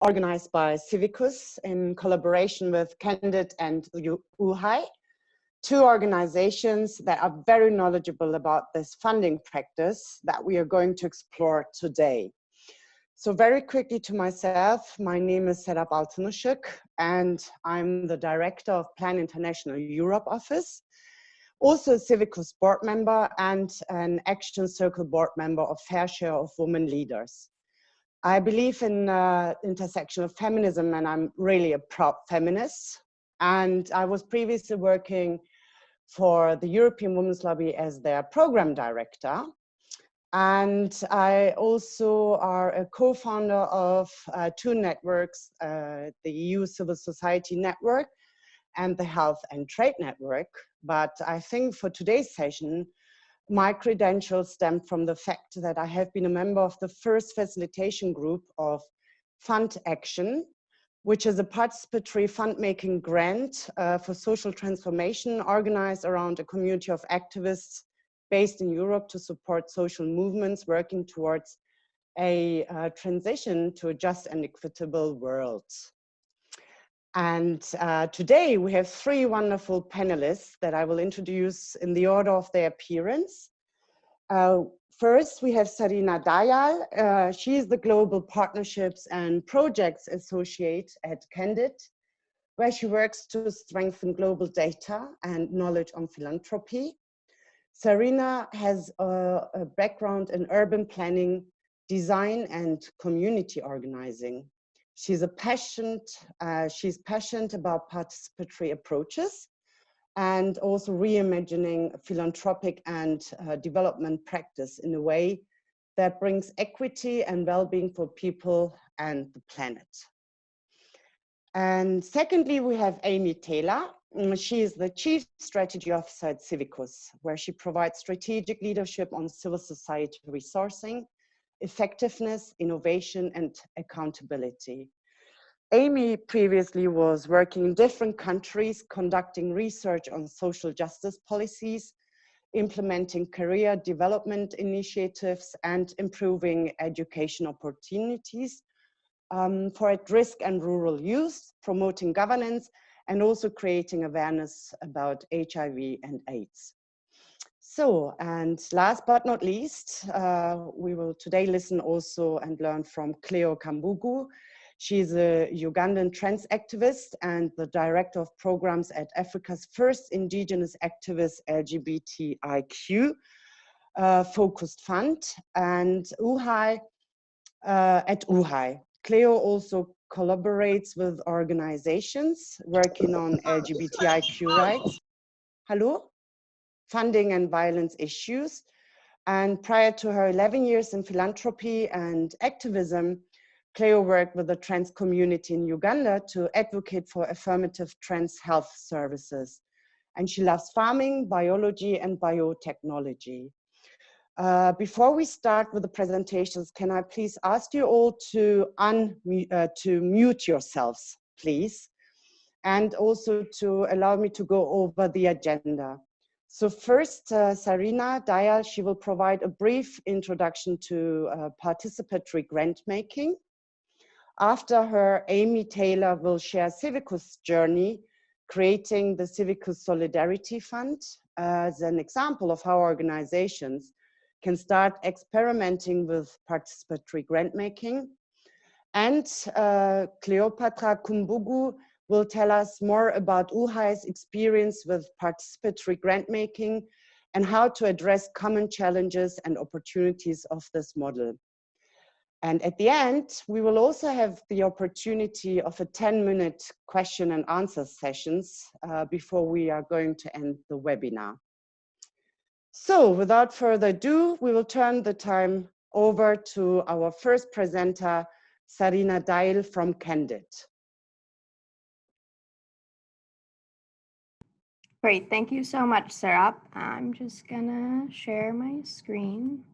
organized by CIVICUS in collaboration with Candid and UHAI, two organizations that are very knowledgeable about this funding practice that we are going to explore today. So very quickly to myself, my name is Serap Altınoşuk, and I'm the Director of Plan International Europe Office, also a CIVICUS board member and an Action Circle board member of Fair Share of Women Leaders. I believe in intersectional feminism, and I'm really a proud feminist. And I was previously working for the European Women's Lobby as their program director. And I also are a co-founder of two networks, the EU Civil Society Network and the Health and Trade Network. But I think for today's session, my credentials stem from the fact that I have been a member of the first facilitation group of Fund Action, which is a participatory fund-making grant for social transformation organized around a community of activists based in Europe to support social movements working towards a transition to a just and equitable world. And today we have three wonderful panelists that I will introduce in the order of their appearance. First, we have Sarina Dayal. She is the Global Partnerships and Projects Associate at Candid, where she works to strengthen global data and knowledge on philanthropy. Sarina has a background in urban planning, design, and community organizing. She's passionate about participatory approaches and also reimagining philanthropic and development practice in a way that brings equity and well-being for people and the planet. And secondly, we have Amy Taylor. She is the Chief Strategy Officer at CIVICUS, where she provides strategic leadership on civil society resourcing, effectiveness, innovation, and accountability. Amy previously was working in different countries, conducting research on social justice policies, implementing career development initiatives, and improving education opportunities for at-risk and rural youth, promoting governance, and also creating awareness about HIV and AIDS. So, and last but not least, we will today listen also and learn from Cleo Kambugu. She's a Ugandan trans activist and the director of programs at Africa's first indigenous activist LGBTIQ focused fund and UHAI, at UHAI. Cleo also collaborates with organizations working on LGBTIQ rights. Hello? Funding and violence issues. And prior to her 11 years in philanthropy and activism, Cleo worked with the trans community in Uganda to advocate for affirmative trans health services. And she loves farming, biology, and biotechnology. Before we start with the presentations, can I please ask you all to mute yourselves, please? And also to allow me to go over the agenda. So first, Sarina Dayal, she will provide a brief introduction to participatory grantmaking. After her, Amy Taylor will share CIVICUS' journey, creating the CIVICUS Solidarity Fund as an example of how organizations can start experimenting with participatory grantmaking. And Cleopatra Kumbugu will tell us more about UHAI's experience with participatory grantmaking and how to address common challenges and opportunities of this model. And at the end, we will also have the opportunity of a 10-minute question and answer sessions before we are going to end the webinar. So without further ado, we will turn the time over to our first presenter, Sarina Dayal from Candid. Great, thank you so much, Serap. I'm just gonna share my screen.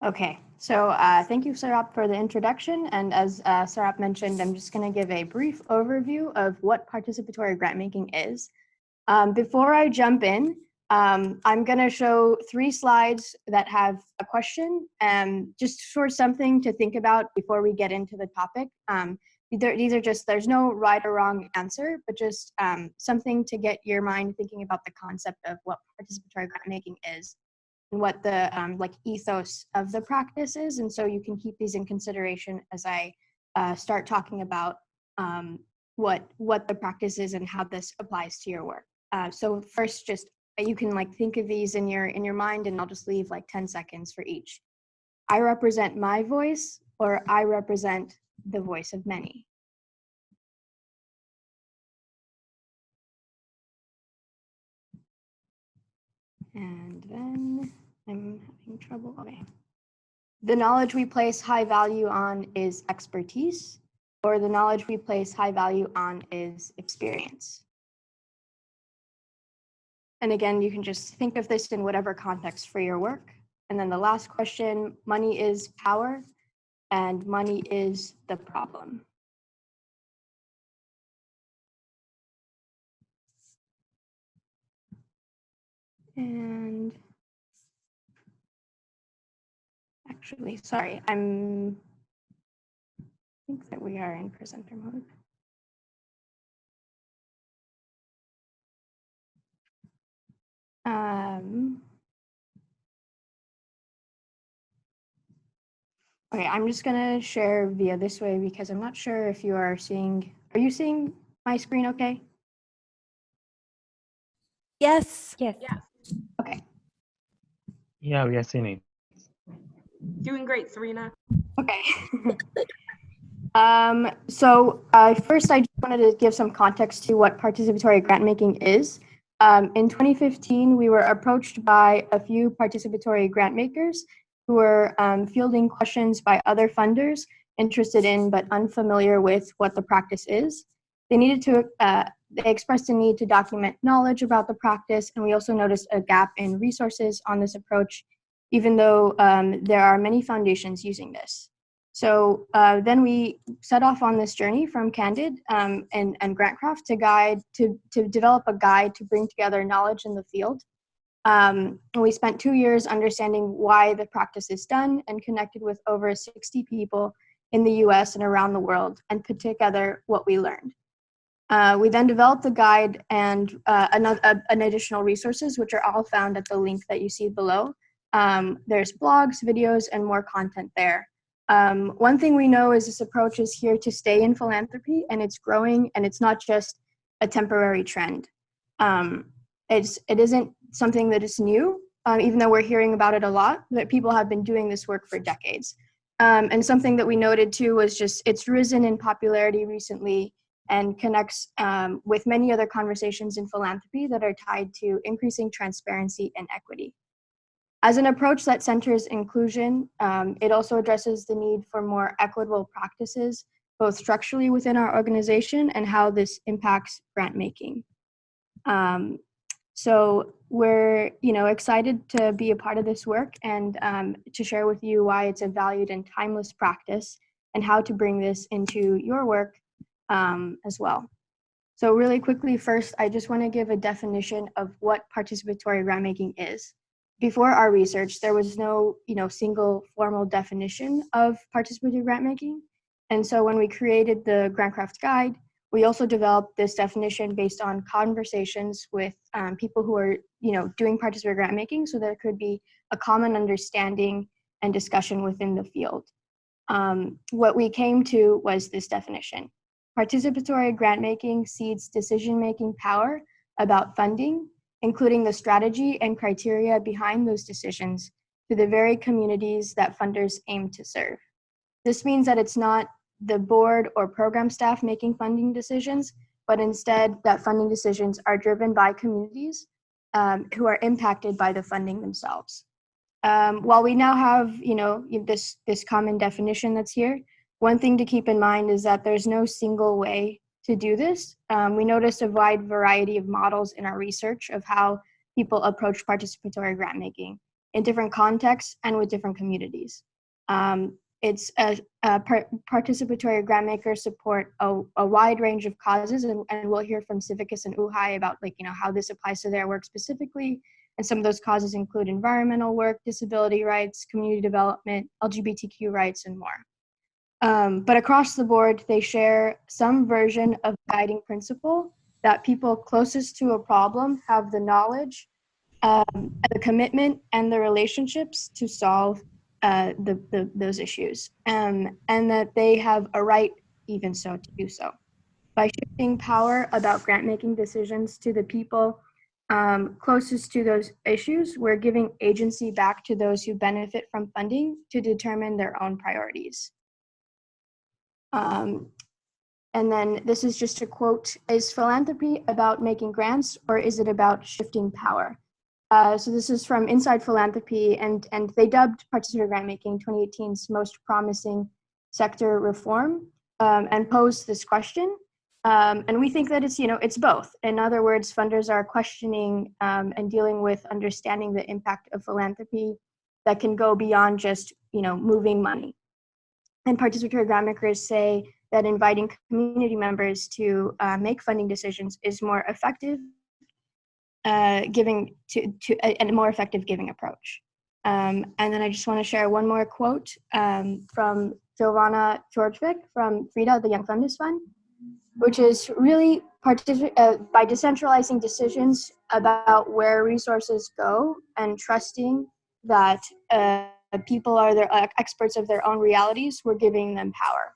Okay, so thank you, Serap, for the introduction. And as Serap mentioned, I'm just going to give a brief overview of what participatory grantmaking is. Before I jump in, I'm going to show 3 slides that have a question, just for something to think about before we get into the topic. These are just, there's no right or wrong answer, but just something to get your mind thinking about the concept of what participatory grant making is and what the like ethos of the practice is. And so you can keep these in consideration as I start talking about what the practice is and how this applies to your work. So first, just you can like think of these in your mind, and I'll just leave like 10 seconds for each. I represent my voice, or I represent the voice of many. And then I'm having trouble. Okay. The knowledge we place high value on is expertise, or the knowledge we place high value on is experience. And again, you can just think of this in whatever context for your work. And then the last question, money is power, and money is the problem. And actually, sorry, I think that we are in presenter mode. Okay, I'm just gonna share via this way because I'm not sure if you are seeing my screen okay? Yes. Yes. Okay. Yeah, we are seeing it. Doing great, Serena. Okay. So first, I just wanted to give some context to what participatory grant making is. In 2015, we were approached by a few participatory grant makers who were fielding questions by other funders interested in but unfamiliar with what the practice is. They expressed a need to document knowledge about the practice, and we also noticed a gap in resources on this approach, even though there are many foundations using this. So then we set off on this journey from Candid and Grantcraft to develop a guide to bring together knowledge in the field. We spent 2 years understanding why the practice is done and connected with over 60 people in the US and around the world and put together what we learned. We then developed the guide and an additional resources, which are all found at the link that you see below. There's blogs, videos, and more content there. One thing we know is this approach is here to stay in philanthropy, and it's growing, and it's not just a temporary trend. It isn't something that is new, even though we're hearing about it a lot, that people have been doing this work for decades. And something that we noted too was just it's risen in popularity recently and connects with many other conversations in philanthropy that are tied to increasing transparency and equity. As an approach that centers inclusion, it also addresses the need for more equitable practices, both structurally within our organization and how this impacts grant making. So we're excited to be a part of this work and to share with you why it's a valued and timeless practice and how to bring this into your work as well. So really quickly, first, I just want to give a definition of what participatory grantmaking is. Before our research, there was no single formal definition of participatory grantmaking. And so when we created the Grantcraft Guide, we also developed this definition based on conversations with people who are doing participatory grantmaking, so there could be a common understanding and discussion within the field. What we came to was this definition. Participatory grantmaking cedes decision-making power about funding, including the strategy and criteria behind those decisions, to the very communities that funders aim to serve. This means that it's not the board or program staff making funding decisions, but instead that funding decisions are driven by communities who are impacted by the funding themselves. While we now have this common definition that's here, one thing to keep in mind is that there's no single way to do this. We noticed a wide variety of models in our research of how people approach participatory grant making in different contexts and with different communities. Participatory grantmakers support a wide range of causes, and we'll hear from CIVICUS and UHAI about how this applies to their work specifically. And some of those causes include environmental work, disability rights, community development, LGBTQ rights, and more. But across the board, they share some version of guiding principle that people closest to a problem have the knowledge, the commitment, and the relationships to solve those issues, and that they have a right, even so, to do so. By shifting power about grant-making decisions to the people closest to those issues, we're giving agency back to those who benefit from funding to determine their own priorities. And then this is just a quote: "Is philanthropy about making grants, or is it about shifting power?" So this is from Inside Philanthropy, and they dubbed participatory grantmaking 2018's most promising sector reform, and posed this question. And we think that it's both. In other words, funders are questioning and dealing with understanding the impact of philanthropy that can go beyond just moving money. And participatory grantmakers say that inviting community members to make funding decisions is more effective, giving a more effective giving approach. And then I just want to share one more quote from Giovanna Georgevich from FRIDA, the Young Funders Fund, which is really by decentralizing decisions about where resources go and trusting that people are their experts of their own realities, we're giving them power.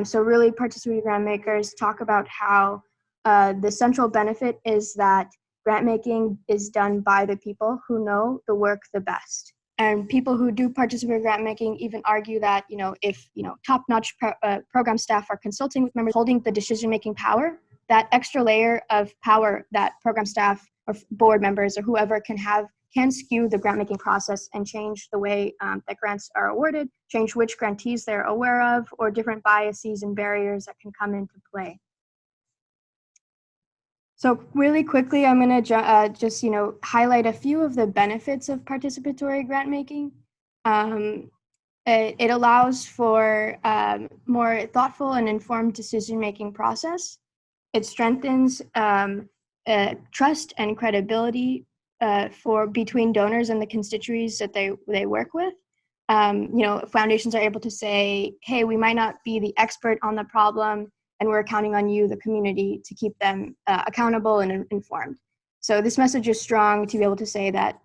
So really, participatory grantmakers talk about how the central benefit is that grantmaking is done by the people who know the work the best. And people who do participatory grantmaking even argue that, if top-notch program staff are consulting with members holding the decision-making power, that extra layer of power that program staff or board members or whoever can skew the grant-making process and change the way that grants are awarded, change which grantees they're aware of, or different biases and barriers that can come into play. So really quickly, I'm going to just highlight a few of the benefits of participatory grant-making. It allows for more thoughtful and informed decision-making process. It strengthens trust and credibility between donors and the constituencies that they work with. Foundations are able to say, hey, we might not be the expert on the problem, and we're counting on you, the community, to keep them accountable and informed. So this message is strong to be able to say that,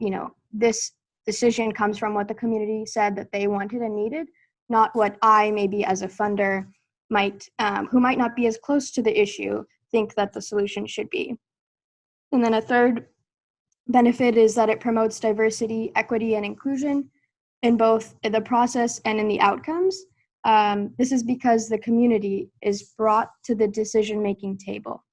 this decision comes from what the community said that they wanted and needed, not what I, maybe as a funder, who might not be as close to the issue, think that the solution should be. And then a third benefit is that it promotes diversity, equity, and inclusion in both the process and in the outcomes. This is because the community is brought to the decision-making table.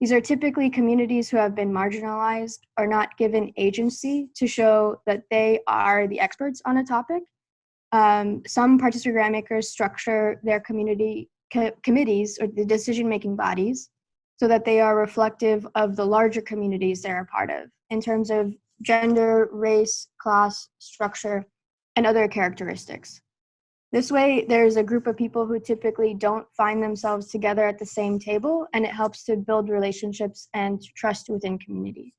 These are typically communities who have been marginalized or not given agency to show that they are the experts on a topic. Some participatory grantmakers structure their community committees or the decision-making bodies so that they are reflective of the larger communities they're a part of in terms of gender, race, class, structure, and other characteristics. This way, there's a group of people who typically don't find themselves together at the same table, and it helps to build relationships and trust within community.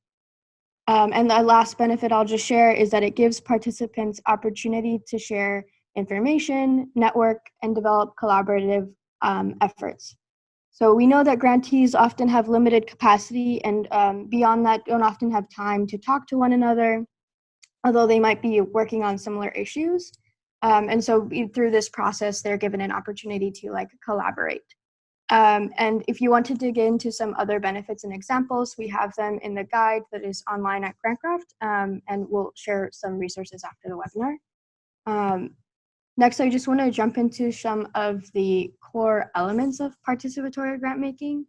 And the last benefit I'll just share is that it gives participants opportunity to share information, network, and develop collaborative efforts. So we know that grantees often have limited capacity and beyond that don't often have time to talk to one another, although they might be working on similar issues. And so through this process, they're given an opportunity to collaborate. And if you want to dig into some other benefits and examples, we have them in the guide that is online at GrantCraft, and we'll share some resources after the webinar. Next, I just want to jump into some of the core elements of participatory grantmaking.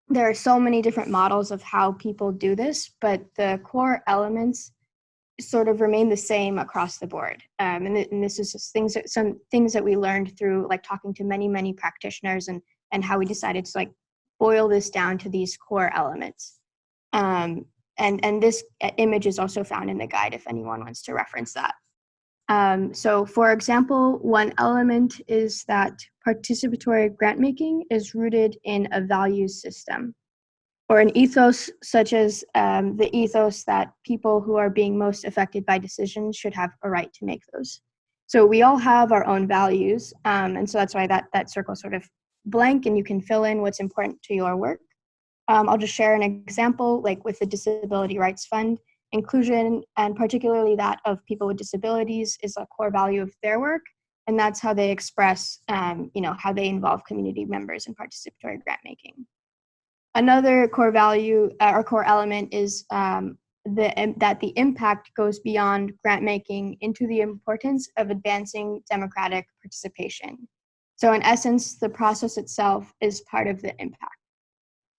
There are so many different models of how people do this, but the core elements sort of remain the same across the board. And this is just some things that we learned through talking to many practitioners and how we decided to boil this down to these core elements. And this image is also found in the guide if anyone wants to reference that. So for example, one element is that participatory grantmaking is rooted in a values system, or an ethos such as the ethos that people who are being most affected by decisions should have a right to make those. So we all have our own values, and so that's why that circle sort of blank, and you can fill in what's important to your work. I'll just share an example, like with the Disability Rights Fund. Inclusion, and particularly that of people with disabilities, is a core value of their work, and that's how they express, how they involve community members in participatory grantmaking. Another core value or core element is that the impact goes beyond grantmaking into the importance of advancing democratic participation. So in essence, the process itself is part of the impact.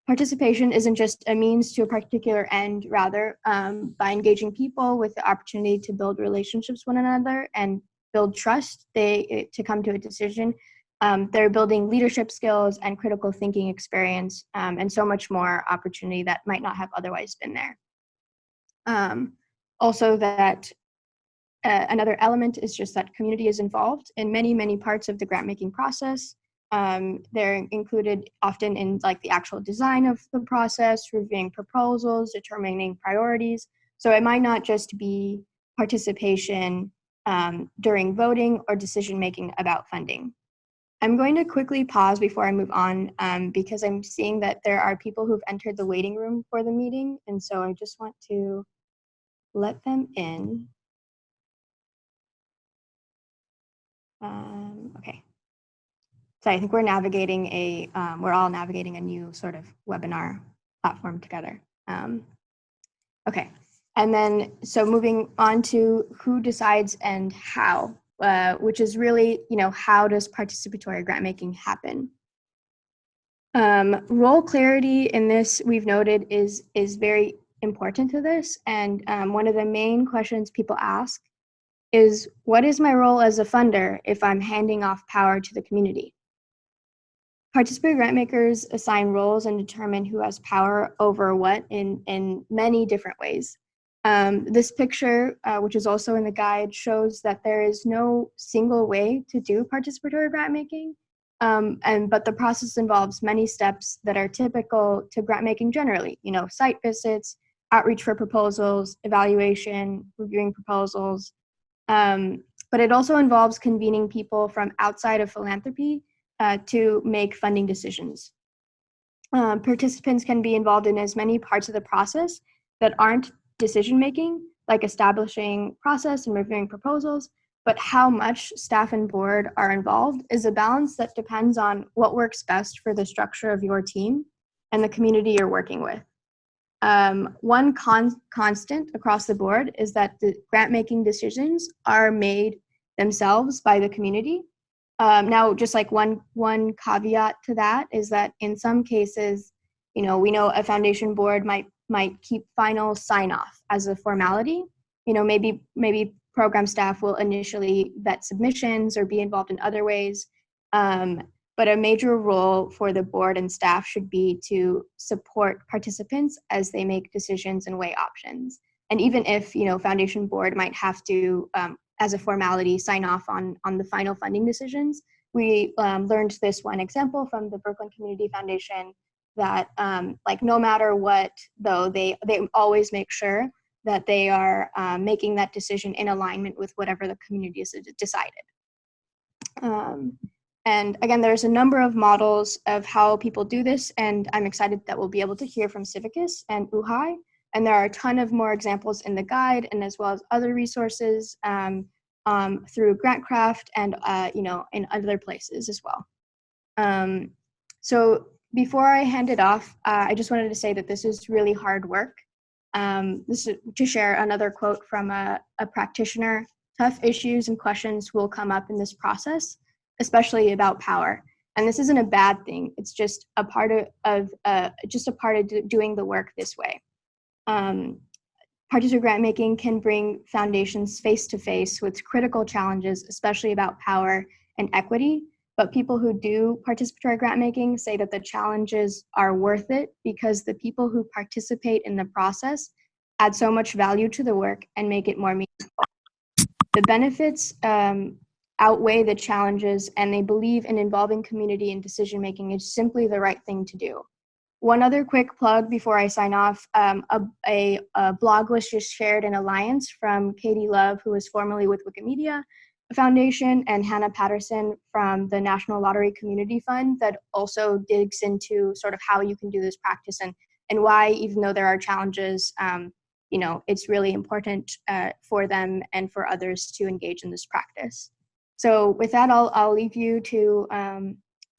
Participation isn't just a means to a particular end, rather, by engaging people with the opportunity to build relationships with one another and build trust to come to a decision. They're building leadership skills and critical thinking experience, and so much more opportunity that might not have otherwise been there. Also, that another element is just that community is involved in many, many parts of the grant-making process. They're included often in like the actual design of the process, reviewing proposals, determining priorities. So it might not just be participation during voting or decision-making about funding. I'm going to quickly pause before I move on because I'm seeing that there are people who've entered the waiting room for the meeting, and so I just want to let them in. Okay. So I think we're navigating we're all navigating a new sort of webinar platform together. Okay, and then so moving on to who decides and how, which is really, how does participatory grantmaking happen? Role clarity in this, we've noted, is very important to this, and one of the main questions people ask is, what is my role as a funder if I'm handing off power to the community? Participatory grantmakers assign roles and determine who has power over what in many different ways. This picture, which is also in the guide, shows that there is no single way to do participatory grantmaking, but the process involves many steps that are typical to grantmaking generally, site visits, outreach for proposals, evaluation, reviewing proposals, but it also involves convening people from outside of philanthropy to make funding decisions. Participants can be involved in as many parts of the process that aren't decision-making, like establishing process and reviewing proposals, but how much staff and board are involved is a balance that depends on what works best for the structure of your team and the community you're working with. One constant across the board is that the grant-making decisions are made themselves by the community. Now, just like one caveat to that is that in some cases, we know a foundation board might keep final sign-off as a formality. Maybe program staff will initially vet submissions or be involved in other ways. But a major role for the board and staff should be to support participants as they make decisions and weigh options. And even if, foundation board might have to, as a formality, sign off on the final funding decisions, we learned this one example from the Brooklyn Community Foundation that no matter what, though, they always make sure that they are making that decision in alignment with whatever the community has decided. And again, there's a number of models of how people do this, and I'm excited that we'll be able to hear from CIVICUS and UHAI, and there are a ton of more examples in the guide, and as well as other resources through GrantCraft and in other places as well. So before I hand it off, I just wanted to say that this is really hard work. This is to share another quote from a practitioner. Tough issues and questions will come up in this process, especially about power. And this isn't a bad thing. It's just a part of doing the work this way. Participatory grantmaking can bring foundations face to face with critical challenges, especially about power and equity. But people who do participatory grantmaking say that the challenges are worth it because the people who participate in the process add so much value to the work and make it more meaningful. the benefits outweigh the challenges, and they believe in involving community in decision making is simply the right thing to do. One other quick plug before I sign off, a blog was just shared in Alliance from Katie Love, who was formerly with Wikimedia Foundation, and Hannah Patterson from the National Lottery Community Fund, that also digs into sort of how you can do this practice and why, even though there are challenges, you know, it's really important for them and for others to engage in this practice. So with that, I'll leave you to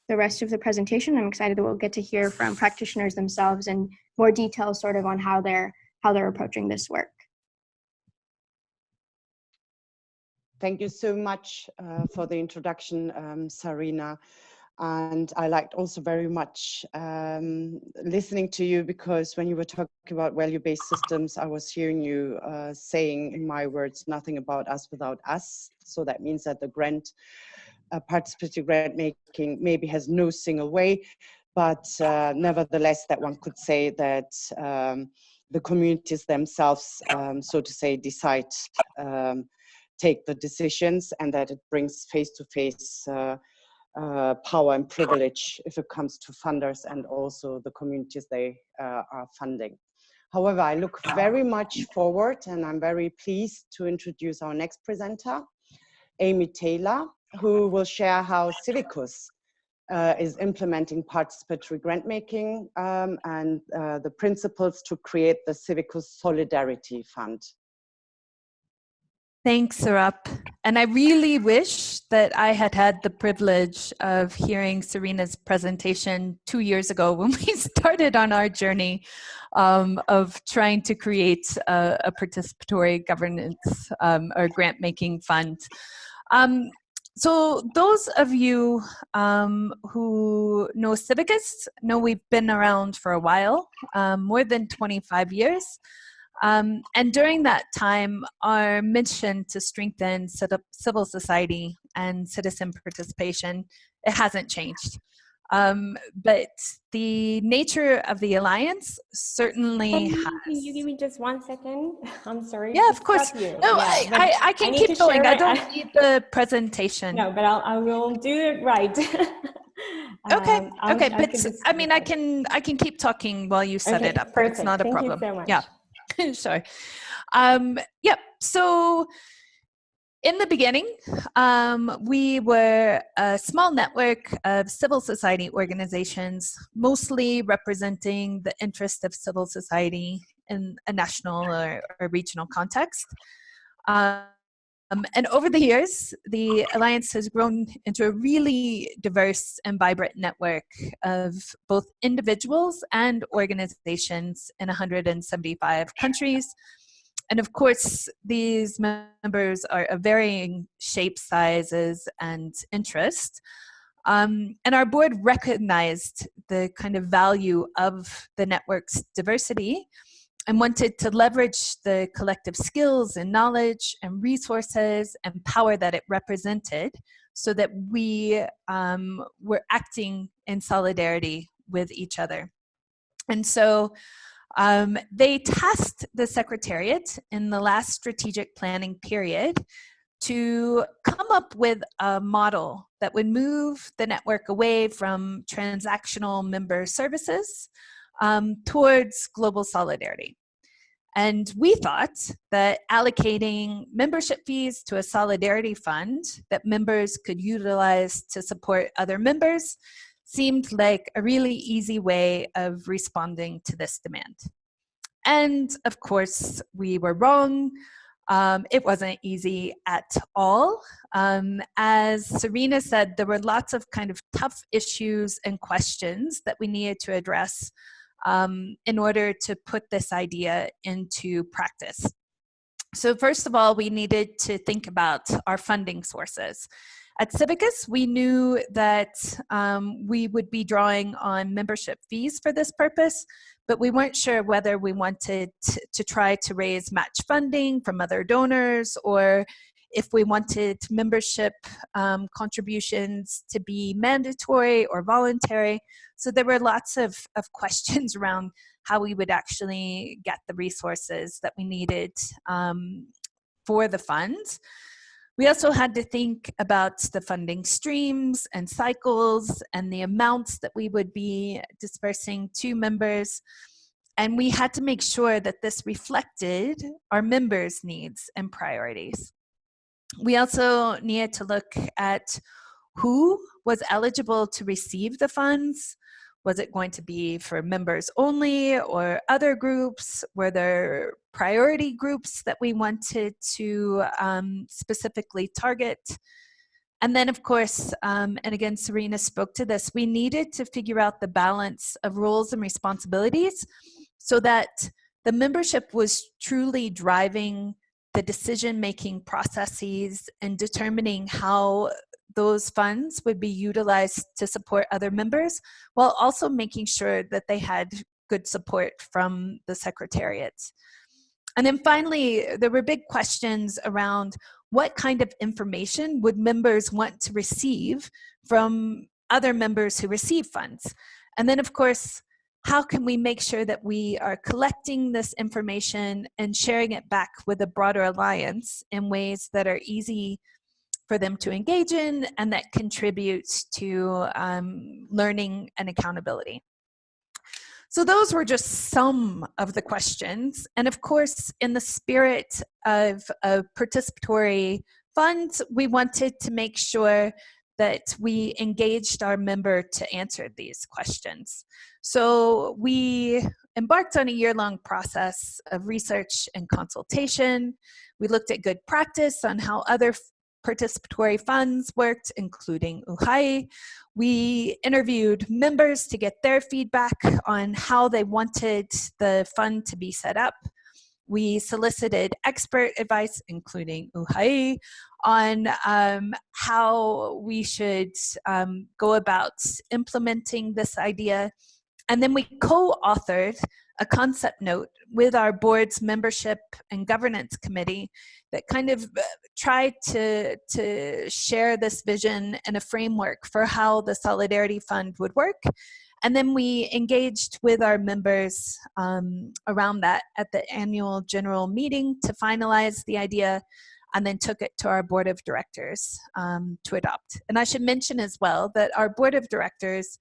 the rest of the presentation. I'm excited that we'll get to hear from practitioners themselves and more details sort of on how they're approaching this work. Thank you so much for the introduction, Sarina. And I liked also very much listening to you, because when you were talking about value-based systems, I was hearing you saying, in my words, nothing about us without us. So that means that the participatory grant making maybe has no single way, but nevertheless, that one could say that the communities themselves, so to say, decide, take the decisions, and that it brings face-to-face power and privilege if it comes to funders and also the communities they are funding. However, I look very much forward, and I'm very pleased to introduce our next presenter, Amy Taylor, who will share how CIVICUS is implementing participatory grantmaking and the principles to create the CIVICUS Solidarity Fund. Thanks, Sarap. And I really wish that I had had the privilege of hearing Sarina's presentation 2 years ago when we started on our journey of trying to create a participatory governance or grant-making fund. So those of you who know CIVICUS know we've been around for a while, more than 25 years. And during that time, our mission to strengthen civil society and citizen participation, it hasn't changed. But the nature of the Alliance certainly has. Can you give me just 1 second? I'm sorry. Yeah, of course. You. No, yeah, I can keep going. I don't need the presentation. No, but I will do it right. Okay. Okay, but I mean, I can keep talking while you set it up. Perfect. It's not a problem. Thank you so much. Yeah. Sure. Yep. So in the beginning, we were a small network of civil society organizations, mostly representing the interest of civil society in a national or regional context. And over the years, the Alliance has grown into a really diverse and vibrant network of both individuals and organizations in 175 countries. And of course, these members are of varying shapes, sizes, and interest. And our board recognized the kind of value of the network's diversity and wanted to leverage the collective skills and knowledge and resources and power that it represented so that we were acting in solidarity with each other. And so they tasked the Secretariat in the last strategic planning period to come up with a model that would move the network away from transactional member services towards global solidarity. And we thought that allocating membership fees to a solidarity fund that members could utilize to support other members seemed like a really easy way of responding to this demand. And of course, we were wrong. It wasn't easy at all. As Sarina said, there were lots of kind of tough issues and questions that we needed to address in order to put this idea into practice. So first of all, we needed to think about our funding sources. At CIVICUS, we knew that we would be drawing on membership fees for this purpose, but we weren't sure whether we wanted to try to raise match funding from other donors or if we wanted membership contributions to be mandatory or voluntary. So there were lots of questions around how we would actually get the resources that we needed for the fund. We also had to think about the funding streams and cycles and the amounts that we would be dispersing to members. And we had to make sure that this reflected our members' needs and priorities. We also needed to look at who was eligible to receive the funds. Was it going to be for members only or other groups? Were there priority groups that we wanted to specifically target? And then, of course, and again, Serena spoke to this, we needed to figure out the balance of roles and responsibilities so that the membership was truly driving the decision-making processes and determining how those funds would be utilized to support other members, while also making sure that they had good support from the secretariats. And then finally, there were big questions around what kind of information would members want to receive from other members who receive funds? And then, of course, how can we make sure that we are collecting this information and sharing it back with a broader alliance in ways that are easy for them to engage in and that contributes to learning and accountability? So those were just some of the questions. And of course, in the spirit of a participatory fund, we wanted to make sure that we engaged our member to answer these questions. So we embarked on a year-long process of research and consultation. We looked at good practice on how other participatory funds worked, including UHAI. We interviewed members to get their feedback on how they wanted the fund to be set up. We solicited expert advice, including UHAI, on how we should go about implementing this idea. And then we co-authored a concept note with our board's membership and governance committee that kind of tried to share this vision and a framework for how the Solidarity Fund would work. And then we engaged with our members around that at the annual general meeting to finalize the idea, and then took it to our board of directors to adopt. And I should mention as well that our board of directors,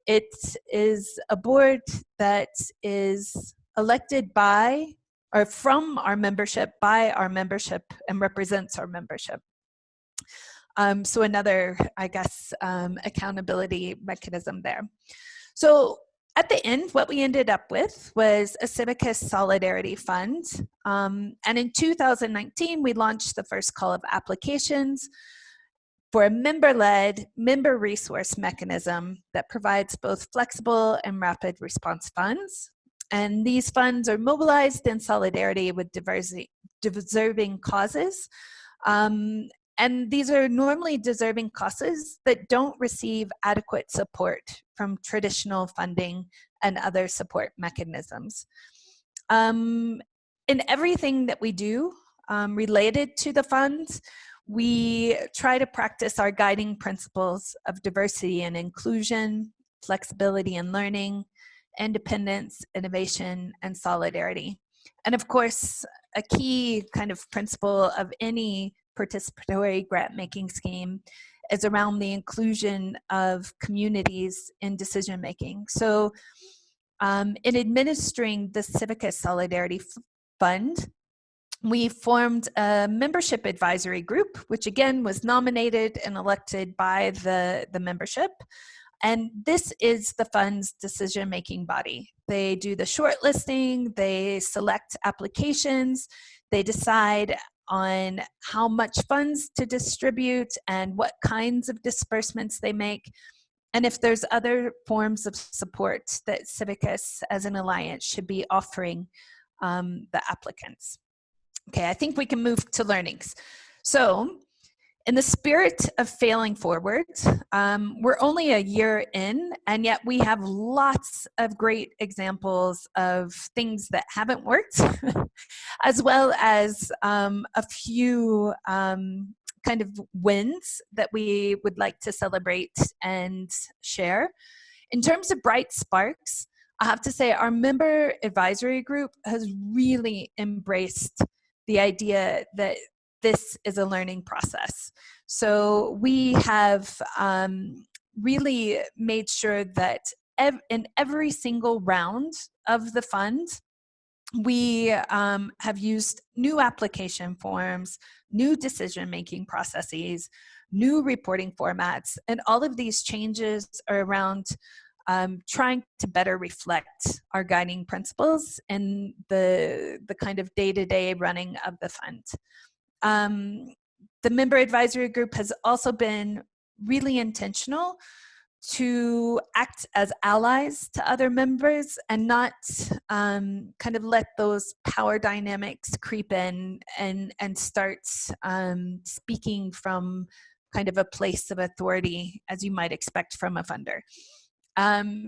it is a board that is elected by or from our membership, by our membership, and represents our membership. So another, I guess, accountability mechanism there. So at the end, what we ended up with was a CIVICUS Solidarity Fund. And in 2019, we launched the first call of applications for a member-led, member resource mechanism that provides both flexible and rapid response funds. And these funds are mobilized in solidarity with deserving causes. And these are normally deserving causes that don't receive adequate support from traditional funding and other support mechanisms. In everything that we do related to the funds, we try to practice our guiding principles of diversity and inclusion, flexibility and learning, independence, innovation, and solidarity. And of course, a key kind of principle of any participatory grant-making scheme is around the inclusion of communities in decision-making. So in administering the CIVICUS Solidarity Fund, we formed a membership advisory group, which again was nominated and elected by the membership. And this is the fund's decision-making body. They do the shortlisting, they select applications, they decide on how much funds to distribute and what kinds of disbursements they make, and if there's other forms of support that CIVICUS as an alliance should be offering the applicants. Okay, I think we can move to learnings. So, in the spirit of failing forward, we're only a year in, and yet we have lots of great examples of things that haven't worked, as well as a few kind of wins that we would like to celebrate and share. In terms of bright sparks, I have to say our member advisory group has really embraced the idea that this is a learning process. So we have really made sure that in every single round of the fund, we have used new application forms, new decision-making processes, new reporting formats, and all of these changes are around trying to better reflect our guiding principles in the kind of day-to-day running of the fund. The member advisory group has also been really intentional to act as allies to other members and not kind of let those power dynamics creep in and start speaking from kind of a place of authority as you might expect from a funder.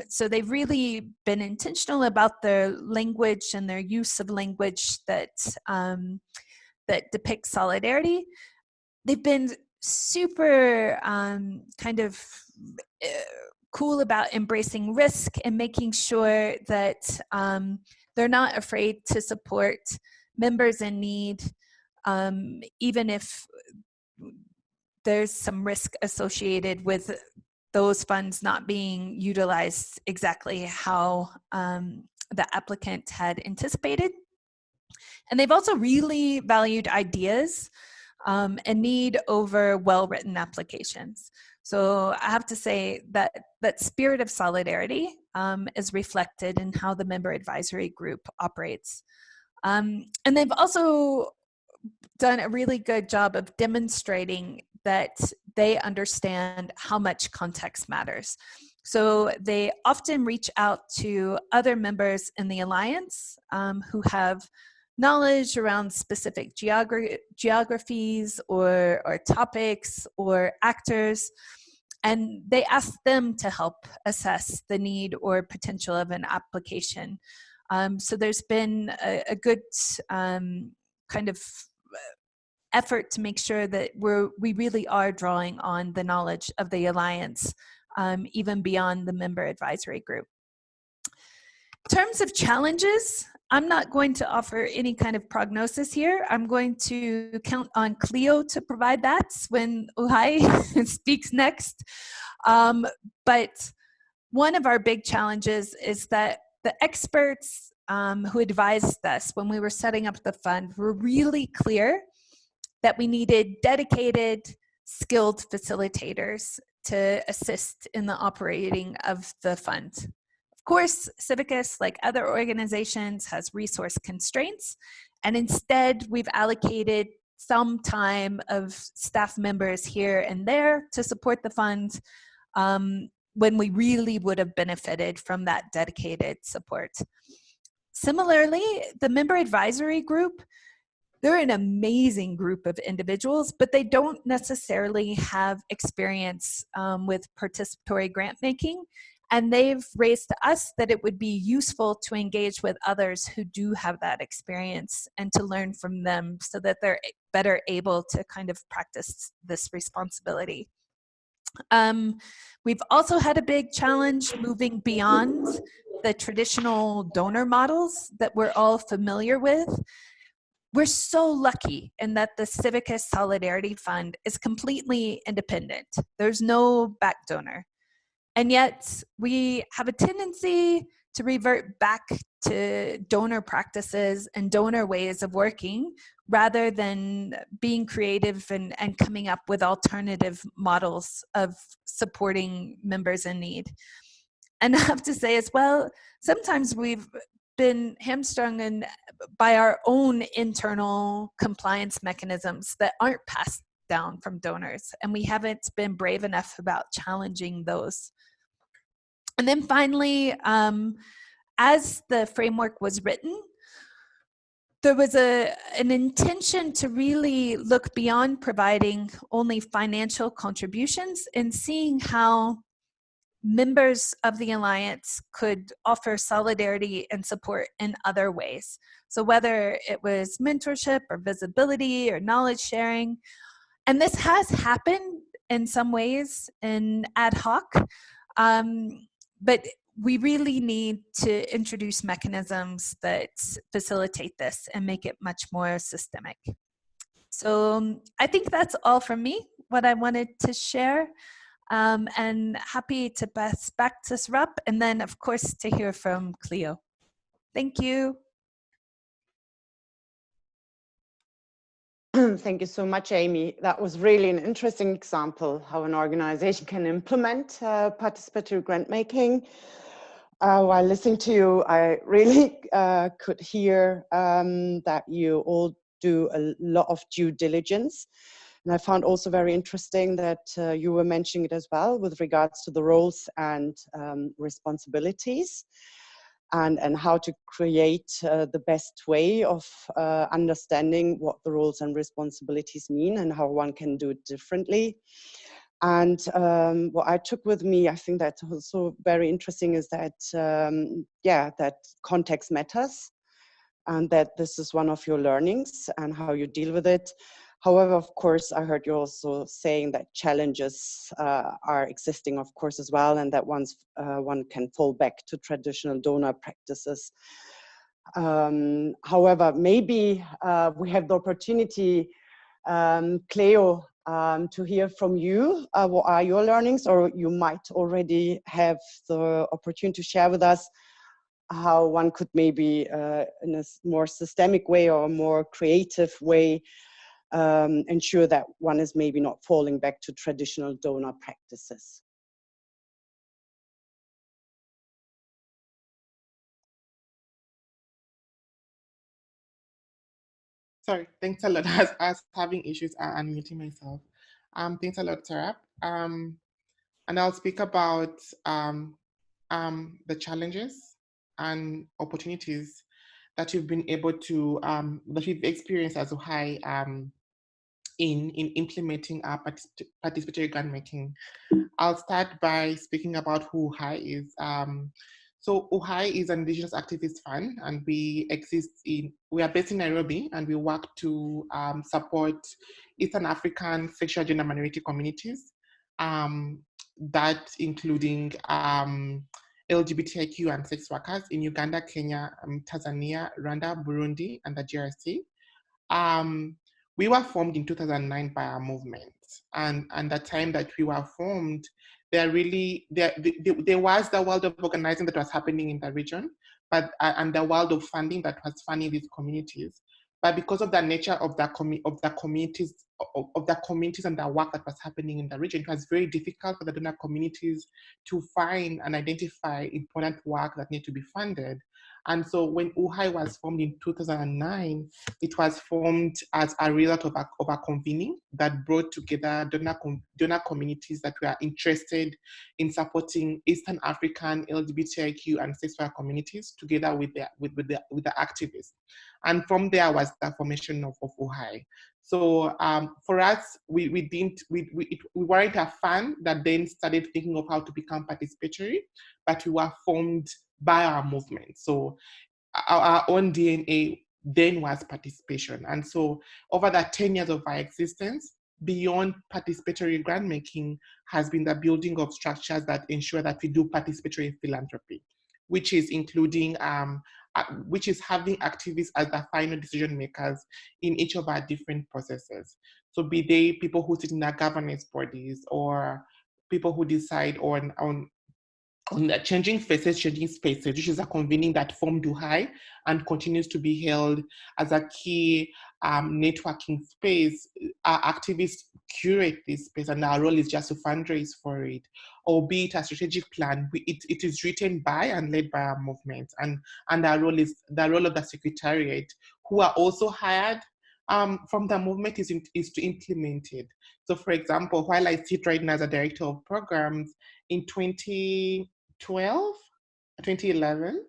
So they've really been intentional about their language and their use of language that that depicts solidarity. They've been super kind of cool about embracing risk and making sure that they're not afraid to support members in need, even if there's some risk associated with those funds not being utilized exactly how the applicant had anticipated. And they've also really valued ideas and need over well-written applications. So I have to say that that spirit of solidarity is reflected in how the member advisory group operates. And they've also done a really good job of demonstrating that they understand how much context matters. So they often reach out to other members in the Alliance who have knowledge around specific geographies or topics or actors, and they ask them to help assess the need or potential of an application. So there's been a good kind of effort to make sure that we really are drawing on the knowledge of the Alliance, even beyond the member advisory group. In terms of challenges, I'm not going to offer any kind of prognosis here. I'm going to count on Cleo to provide that when UHAI speaks next. But one of our big challenges is that the experts who advised us when we were setting up the fund were really clear that we needed dedicated, skilled facilitators to assist in the operating of the fund. Of course, CIVICUS, like other organizations, has resource constraints, and instead we've allocated some time of staff members here and there to support the fund when we really would have benefited from that dedicated support. Similarly, the member advisory group, they're an amazing group of individuals, but they don't necessarily have experience with participatory grant making. And they've raised to us that it would be useful to engage with others who do have that experience and to learn from them so that they're better able to kind of practice this responsibility. We've also had a big challenge moving beyond the traditional donor models that we're all familiar with. We're so lucky in that the CIVICUS Solidarity Fund is completely independent. There's no back donor. And yet we have a tendency to revert back to donor practices and donor ways of working rather than being creative and coming up with alternative models of supporting members in need. And I have to say as well, sometimes we've been hamstrung by our own internal compliance mechanisms that aren't passed down from donors, and we haven't been brave enough about challenging those. And then finally, as the framework was written, there was an intention to really look beyond providing only financial contributions and seeing how members of the Alliance could offer solidarity and support in other ways. So whether it was mentorship or visibility or knowledge sharing, and this has happened in some ways in ad hoc, but we really need to introduce mechanisms that facilitate this and make it much more systemic. So I think that's all from me, what I wanted to share. And happy to pass back to Srap, and then of course to hear from Cleo. Thank you. Thank you so much, Amy. That was really an interesting example how an organization can implement participatory grant making. While listening to you, I really could hear that you all do a lot of due diligence. And I found also very interesting that you were mentioning it as well with regards to the roles and responsibilities, and how to create the best way of understanding what the roles and responsibilities mean and how one can do it differently. And what I took with me, I think that's also very interesting, is that, that context matters, and that this is one of your learnings and how you deal with it. However, of course, I heard you also saying that challenges are existing, of course, as well, and that one can fall back to traditional donor practices. However, maybe we have the opportunity, Cleo, to hear from you. What are your learnings, or you might already have the opportunity to share with us how one could maybe in a more systemic way or a more creative way ensure that one is maybe not falling back to traditional donor practices. Sorry, thanks a lot. I was having issues unmuting myself. Thanks a lot, Sarah. And I'll speak about the challenges and opportunities that you've been able to, that we've experienced as UHAI in implementing our participatory grant making. I'll start by speaking about who UHAI is. So UHAI is an Indigenous Activist Fund, and we are based in Nairobi, and we work to support Eastern African sexual gender minority communities, that including LGBTIQ and sex workers in Uganda, Kenya, Tanzania, Rwanda, Burundi, and the DRC. We were formed in 2009 by our movement, and the time that we were formed, there was the world of organizing that was happening in the region, but and the world of funding that was funding these communities. But because of the nature of the communities and the work that was happening in the region, it was very difficult for the donor communities to find and identify important work that need to be funded. And so when UHAI was formed in 2009, it was formed as a result of a convening that brought together donor communities that were interested in supporting Eastern African LGBTIQ and sex worker communities together with the activists. And from there was the formation of UHAI. So for us, we weren't a fund that then started thinking of how to become participatory, but we were formed by our movement. So our own DNA then was participation. And so over the 10 years of our existence, beyond participatory grant making has been the building of structures that ensure that we do participatory philanthropy, which is including, which is having activists as the final decision makers in each of our different processes. So be they people who sit in our governance bodies, or people who decide on the changing faces, changing spaces, which is a convening that formed UHAI and continues to be held as a key networking space. Our activists curate this space, and our role is just to fundraise for it, or be it a strategic plan. It is written by and led by our movement, and our role is the role of the secretariat, who are also hired from the movement, is to implement it. So, for example, while I sit right now as a director of programs, in 2011,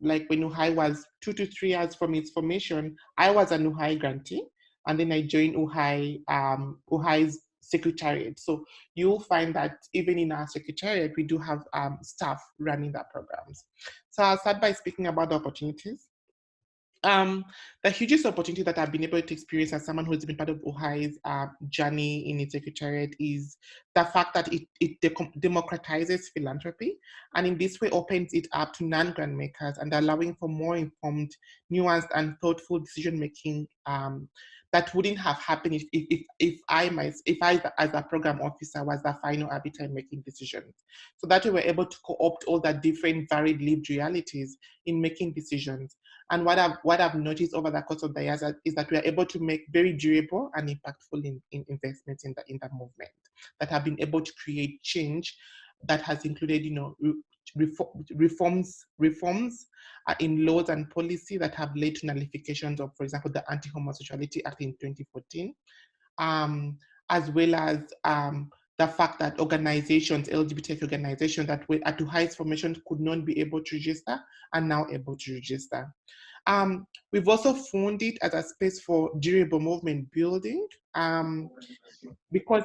like when UHAI was 2 to 3 years from its formation, I was an UHAI grantee, and then I joined UHAI's secretariat. So you'll find that even in our secretariat, we do have staff running the programs. So I'll start by speaking about the opportunities. The hugest opportunity that I've been able to experience as someone who's been part of UHAI's journey in its secretariat is the fact that it democratizes philanthropy, and in this way opens it up to non-grant makers and allowing for more informed, nuanced, and thoughtful decision-making that wouldn't have happened if I as a program officer was the final arbiter in making decisions. So that we were able to co-opt all the different varied lived realities in making decisions. And what I've noticed over the course of the years is that we are able to make very durable and impactful in investments in the movement that have been able to create change that has included, reforms in laws and policy that have led to nullifications of, for example, the Anti-Homosexuality Act in 2014, as well as the fact that organizations, LGBTQ organizations that were at highest formation could not be able to register are now able to register. We've also found it as a space for durable movement building because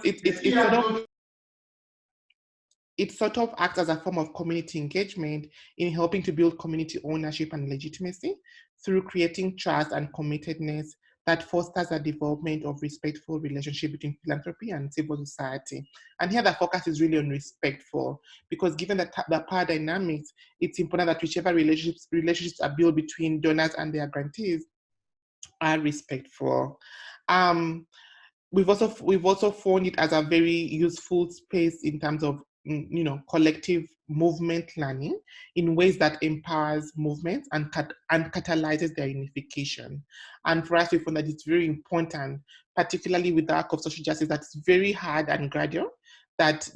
it sort of acts as a form of community engagement in helping to build community ownership and legitimacy through creating trust and committedness that fosters a development of respectful relationship between philanthropy and civil society. And here the focus is really on respectful, because given the power dynamics, it's important that whichever relationships are built between donors and their grantees are respectful. We've also found it as a very useful space in terms of collective movement learning in ways that empowers movements and catalyzes their unification. And for us, we found that it's very important, particularly with the arc of social justice, that's very hard and gradual, that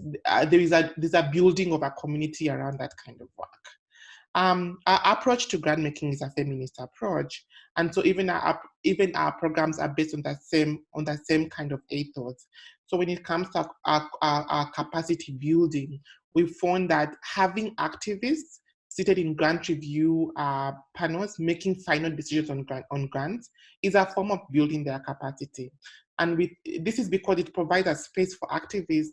there's a building of a community around that kind of work. Our approach to grant making is a feminist approach, and so even our programs are based on the same kind of ethos. So when it comes to our capacity building, we found that having activists seated in grant review panels making final decisions on grants is a form of building their capacity. And this is because it provides a space for activists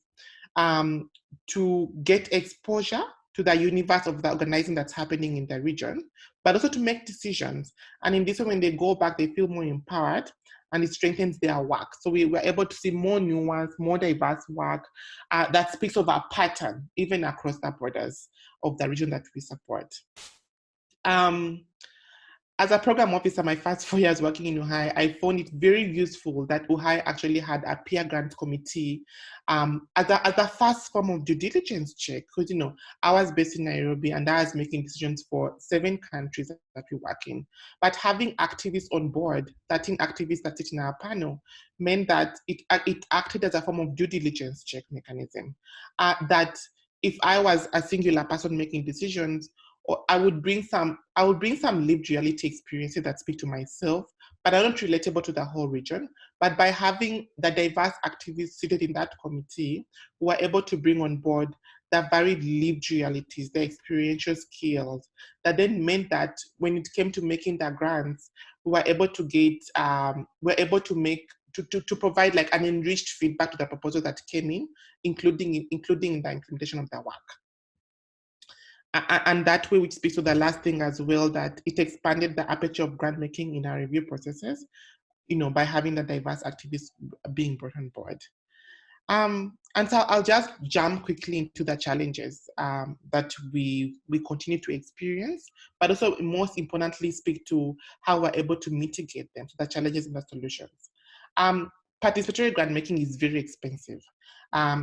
to get exposure to the universe of the organizing that's happening in the region, but also to make decisions. And in this way, when they go back, they feel more empowered and it strengthens their work. So we were able to see more nuanced, more diverse work that speaks of a pattern, even across the borders of the region that we support. As a program officer, my first 4 years working in UHAI, I found it very useful that UHAI actually had a peer grant committee as a first form of due diligence check, because I was based in Nairobi and I was making decisions for 7 countries that we work in. But having activists on board, 13 activists that sit in our panel, meant that it acted as a form of due diligence check mechanism. That if I was a singular person making decisions, I would bring some lived reality experiences that speak to myself, but are not relatable to the whole region. But by having the diverse activists seated in that committee, we were able to bring on board the varied lived realities, the experiential skills, that then meant that when it came to making the grants, we were able to provide like an enriched feedback to the proposal that came in, including the implementation of the work. And that way, which speaks to the last thing as well, that it expanded the aperture of grant making in our review processes, by having the diverse activists being brought on board. And so I'll just jump quickly into the challenges that we continue to experience, but also most importantly speak to how we're able to mitigate them, so the challenges and the solutions. Participatory grant making is very expensive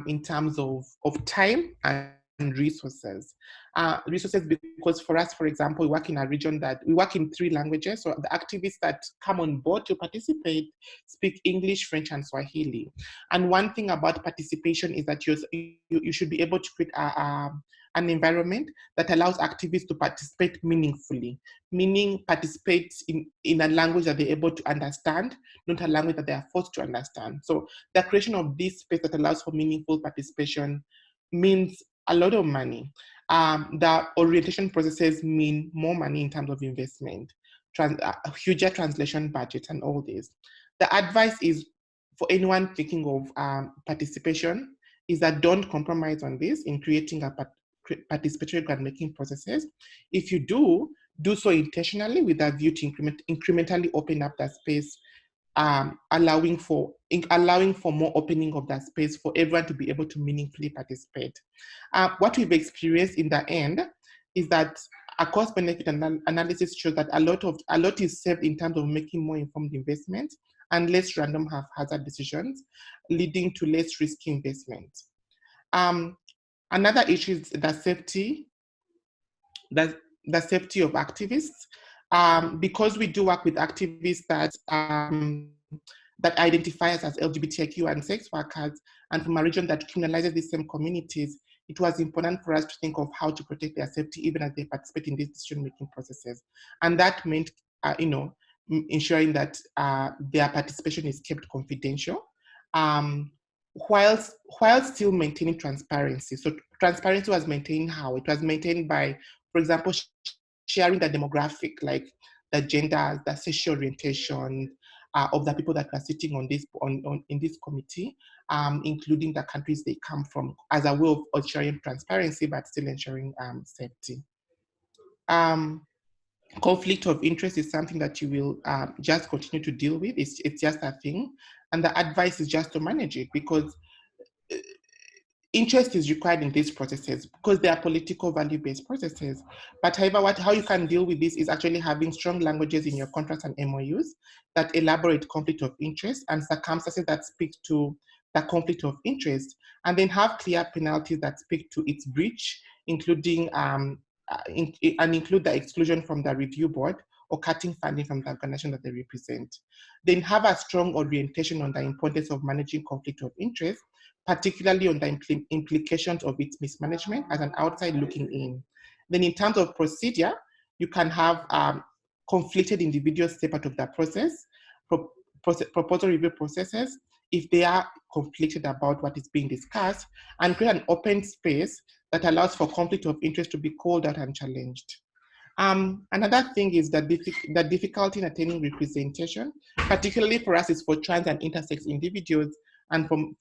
in terms of time and resources. Because for us, for example, we work in a region that we work in 3 languages. So the activists that come on board to participate speak English, French, and Swahili. And one thing about participation is that you should be able to create an environment that allows activists to participate meaningfully, meaning participate in a language that they're able to understand, not a language that they are forced to understand. So the creation of this space that allows for meaningful participation means a lot of money. The orientation processes mean more money in terms of investment, huger translation budgets, and all this. The advice is for anyone thinking of participation is that don't compromise on this in creating a participatory grant making processes. If you do, do so intentionally with a view to incrementally open up that space, allowing for more opening of that space for everyone to be able to meaningfully participate. What we've experienced in the end is that a cost-benefit analysis shows that a lot is saved in terms of making more informed investments and less random haphazard decisions, leading to less risky investments. Another issue is the safety of activists. Because we do work with activists that identify us as LGBTIQ and sex workers, and from a region that criminalizes these same communities, it was important for us to think of how to protect their safety even as they participate in these decision-making processes. And that meant, ensuring that their participation is kept confidential, while still maintaining transparency. So transparency was maintained how? It was maintained by, for example, sharing the demographic, like the genders, the sexual orientation of the people that are sitting on this in this committee, including the countries they come from, as a way of ensuring transparency but still ensuring safety. Conflict of interest is something that you will just continue to deal with. It's just a thing, and the advice is just to manage it, because interest is required in these processes because they are political value-based processes. But however, how you can deal with this is actually having strong languages in your contracts and MOUs that elaborate conflict of interest and circumstances that speak to the conflict of interest, and then have clear penalties that speak to its breach, including include the exclusion from the review board or cutting funding from the organization that they represent. Then have a strong orientation on the importance of managing conflict of interest, particularly on the implications of its mismanagement as an outside looking in. Then in terms of procedure, you can have conflicted individuals step out of the process, proposal review processes, if they are conflicted about what is being discussed, and create an open space that allows for conflict of interest to be called out and challenged. Another thing is that the difficulty in attaining representation, particularly for us, is for trans and intersex individuals and from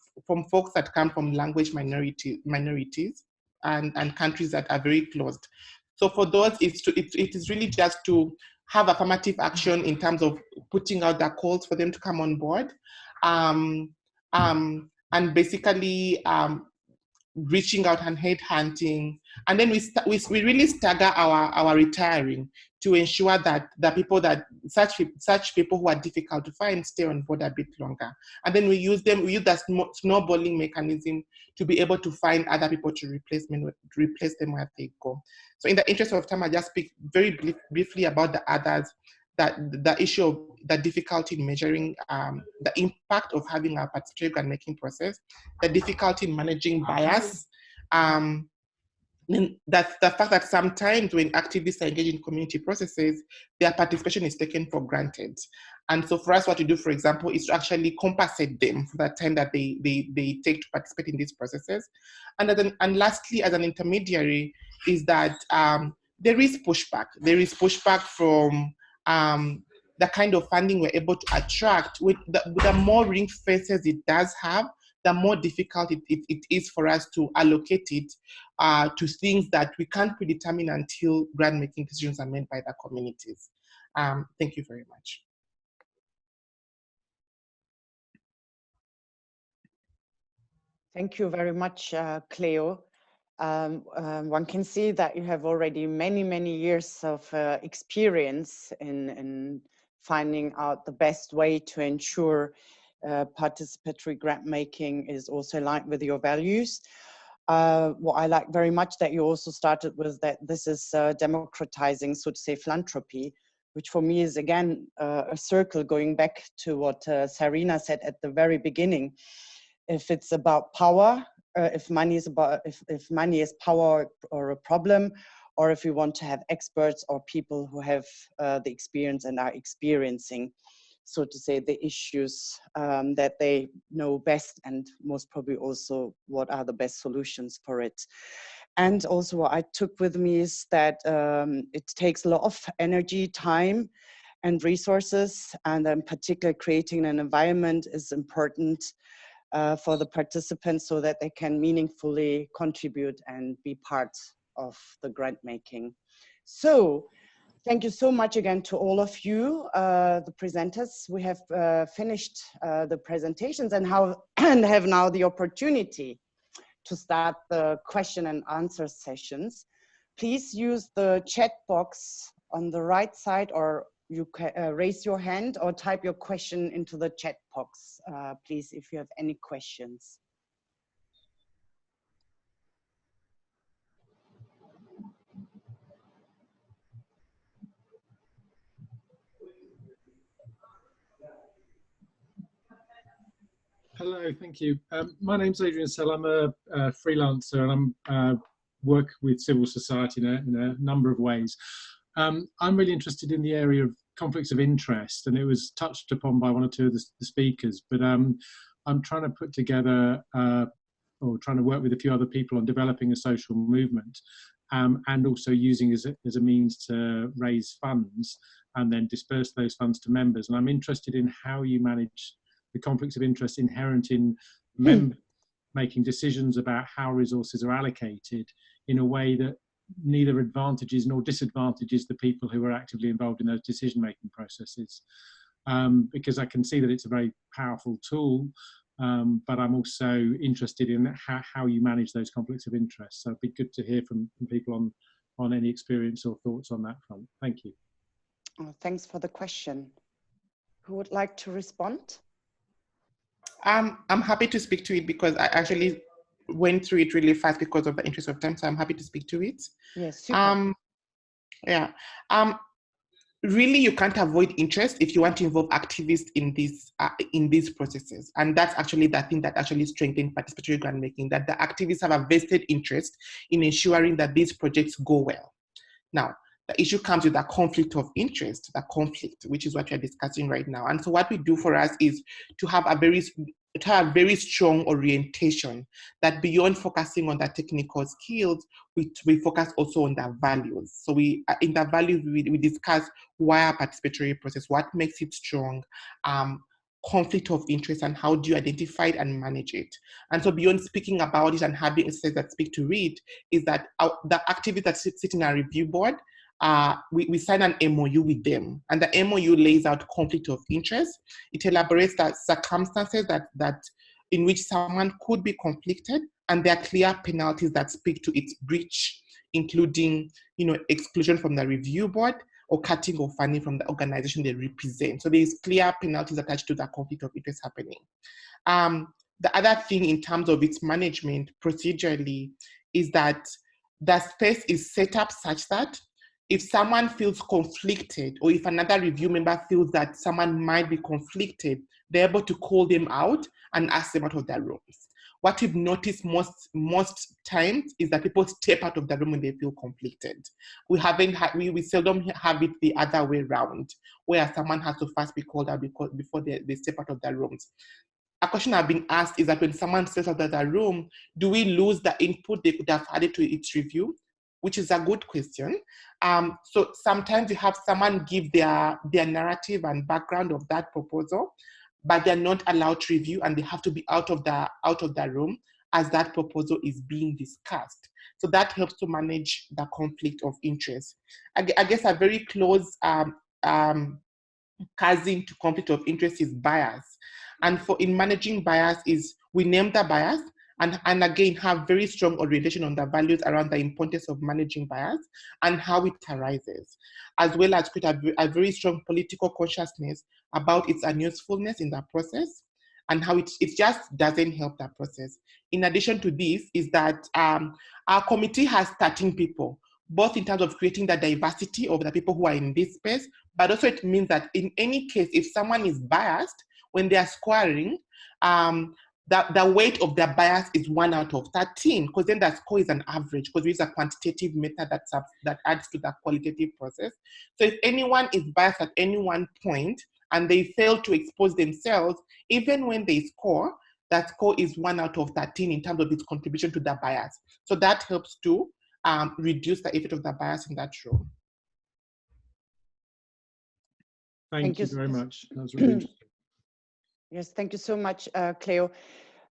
folks that come from language minorities and countries that are very closed. So for those, it is really just to have affirmative action in terms of putting out the calls for them to come on board, and basically reaching out and headhunting, and then we really stagger our retiring to ensure that the people that such people who are difficult to find stay on board a bit longer, and then we use that snowballing mechanism to be able to find other people to replace them where they go. So in the interest of time, I just speak very briefly about the others. That the issue of the difficulty in measuring the impact of having a participatory grant-making process, the difficulty in managing bias, then that's the fact that sometimes when activists are engaged in community processes, their participation is taken for granted. And so for us, what we do, for example, is to actually compensate them for the time that they take to participate in these processes. And lastly, as an intermediary, is that there is pushback. There is pushback from the kind of funding we're able to attract. With the more ring fences it does have, the more difficult it is for us to allocate it to things that we can't predetermine until grant-making decisions are made by the communities. Thank you very much. Thank you very much, Cleo. One can see that you have already many years of experience in finding out the best way to ensure participatory grant making is also aligned with your values. What I like very much that you also started with, that this is democratizing, so to say, philanthropy, which for me is again a circle going back to what Sarina said at the very beginning. If it's about power, if money is power or a problem, or if we want to have experts or people who have the experience and are experiencing, so to say, the issues that they know best, and most probably also what are the best solutions for it. And also what I took with me is that it takes a lot of energy, time, and resources, and in particular creating an environment is important for the participants so that they can meaningfully contribute and be part of the grant making. So Thank you so much again to all of you, the presenters. We have finished the presentations and have now the opportunity to start the question and answer sessions. Please use the chat box on the right side, or you can raise your hand or type your question into the chat box, please, if you have any questions. Hello, thank you. My name's Adrian Sell. I'm a freelancer and I'm work with civil society in a number of ways. I'm really interested in the area of conflicts of interest, and it was touched upon by one or two of the speakers, but I'm trying to put together or trying to work with a few other people on developing a social movement, and also using as a means to raise funds and then disperse those funds to members. And I'm interested in how you manage the conflicts of interest inherent in members making decisions about how resources are allocated in a way that neither advantages nor disadvantages the people who are actively involved in those decision-making processes. Because I can see that it's a very powerful tool, but I'm also interested in how you manage those conflicts of interest. So it'd be good to hear from people on any experience or thoughts on that front. Thank you. Oh, thanks for the question. Who would like to respond? I'm happy to speak to it because I actually went through it really fast because of the interest of time. So I'm happy to speak to it. Yes, super. Really, you can't avoid interest if you want to involve activists in these processes. And that's actually the thing that actually strengthens participatory grant making, that the activists have a vested interest in ensuring that these projects go well. Now, the issue comes with a conflict of interest, the conflict, which is what we're discussing right now. And so what we do for us is to have a very strong orientation that beyond focusing on the technical skills, we focus also on the values. So in the values, we discuss why a participatory process, what makes it strong, conflict of interest, and how do you identify it and manage it. And so beyond speaking about it and having exercises that speak to it, is that the activists that sit in our review board, we sign an MOU with them, and the MOU lays out conflict of interest. It elaborates the circumstances that in which someone could be conflicted, and there are clear penalties that speak to its breach, including, exclusion from the review board or cutting or funding from the organization they represent. So there's clear penalties attached to that conflict of interest happening. The other thing in terms of its management procedurally is that the space is set up such that if someone feels conflicted, or if another review member feels that someone might be conflicted, they're able to call them out and ask them out of their rooms. What we've noticed most times is that people step out of the room when they feel conflicted. We seldom have it the other way around, where someone has to first be called out before they step out of their rooms. A question I've been asked is that when someone steps out of the room, do we lose the input they could have added to its review? Which is a good question. So sometimes you have someone give their narrative and background of that proposal, but they're not allowed to review, and they have to be out of the room as that proposal is being discussed. So that helps to manage the conflict of interest. I guess a very close cousin to conflict of interest is bias. And in managing bias is we name the bias, and again, have very strong orientation on the values around the importance of managing bias and how it arises, as well as create a very strong political consciousness about its unusefulness in the process and how it just doesn't help that process. In addition to this is that our committee has 13 people, both in terms of creating the diversity of the people who are in this space, but also it means that in any case, if someone is biased, when they are scoring, the weight of their bias is 1 out of 13, because then the score is an average, because we use a quantitative method that adds to the qualitative process. So if anyone is biased at any one point and they fail to expose themselves, even when they score, that score is 1 out of 13 in terms of its contribution to the bias. So that helps to reduce the effect of the bias in that room. Thank you very much. That was really interesting. Yes, thank you so much, Cleo.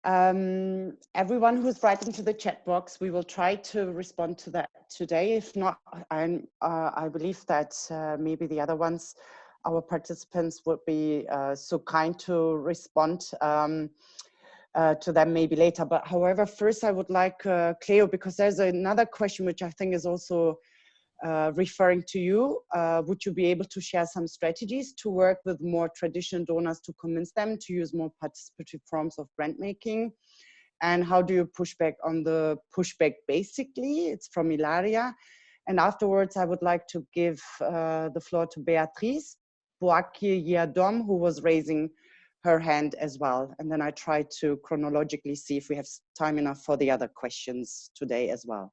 Everyone who's writing to the chat box, we will try to respond to that today. If not, I believe that maybe the other ones, our participants would be so kind to respond to them maybe later. But however, first I would like Cleo, because there's another question which I think is also referring to you. Would you be able to share some strategies to work with more traditional donors to convince them to use more participatory forms of grant making? And how do you push back on the pushback basically? It's from Ilaria. And afterwards, I would like to give the floor to Beatrice Boakye-Yadom, who was raising her hand as well. And then I try to chronologically see if we have time enough for the other questions today as well.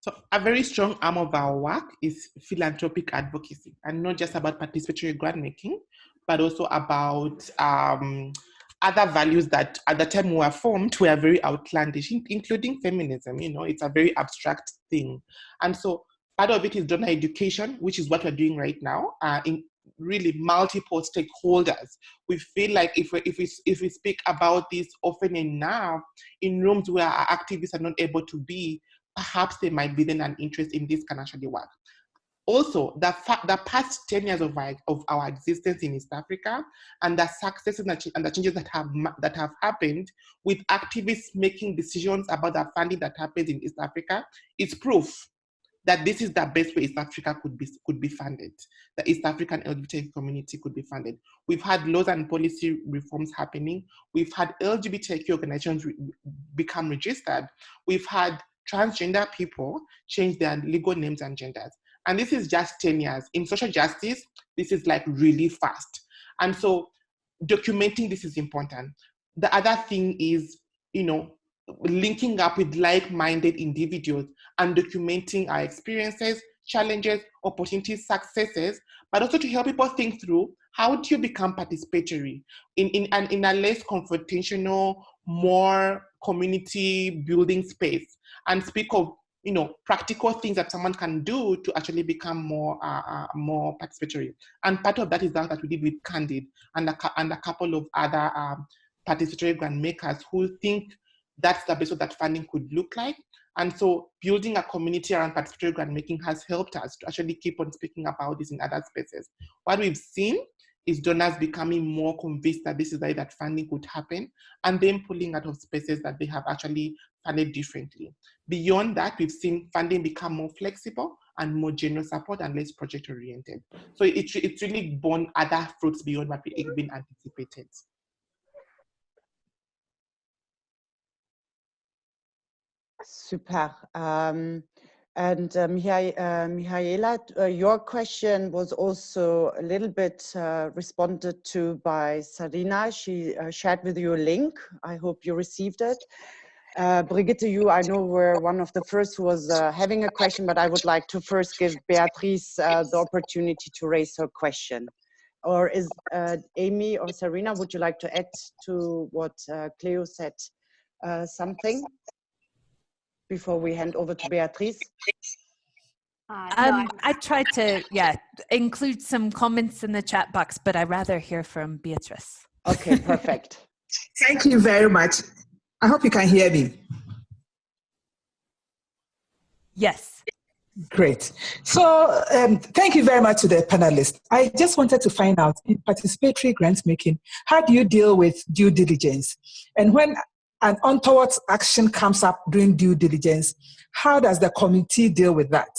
So a very strong arm of our work is philanthropic advocacy, and not just about participatory grant making, but also about other values that at the time we were formed were very outlandish, including feminism. You know, it's a very abstract thing. And so part of it is donor education, which is what we're doing right now, in really multiple stakeholders. We feel like if we speak about this often enough in rooms where our activists are not able to be, perhaps there might be then an interest in this can actually work. Also, the past 10 years of our existence in East Africa and the successes and the changes that have happened with activists making decisions about the funding that happens in East Africa is proof that this is the best way East Africa could be funded. The East African LGBT community could be funded. We've had laws and policy reforms happening. We've had LGBTQ organizations become registered. We've had transgender people change their legal names and genders. And this is just 10 years. In social justice, this is like really fast. And so documenting this is important. The other thing is, you know, linking up with like-minded individuals and documenting our experiences, challenges, opportunities, successes, but also to help people think through how do you become participatory in a less confrontational, more community building space, and speak of, you know, practical things that someone can do to actually become more participatory. And part of that is that we did with Candid and a couple of other participatory grant makers who think that's the best of that funding could look like. And so building a community around participatory grant making has helped us to actually keep on speaking about this in other spaces. What we've seen is donors becoming more convinced that this is the way that funding could happen, and then pulling out of spaces that they have actually funded differently. Beyond that, we've seen funding become more flexible and more general support and less project oriented. So it's really borne other fruits beyond what we even anticipated. Super. Mihaela, your question was also a little bit responded to by Sarina. She shared with you a link. I hope you received it. Brigitte, I know were one of the first who was having a question, but I would like to first give Beatrice the opportunity to raise her question. Or is Amy or Sarina, would you like to add to what Cleo said something before we hand over to Beatrice? I tried to, include some comments in the chat box, but I'd rather hear from Beatrice. Okay, perfect. Thank you very much. I hope you can hear me. Yes. Great. So thank you very much to the panelists. I just wanted to find out, in participatory grant making, how do you deal with due diligence? And when an untoward action comes up during due diligence, how does the committee deal with that?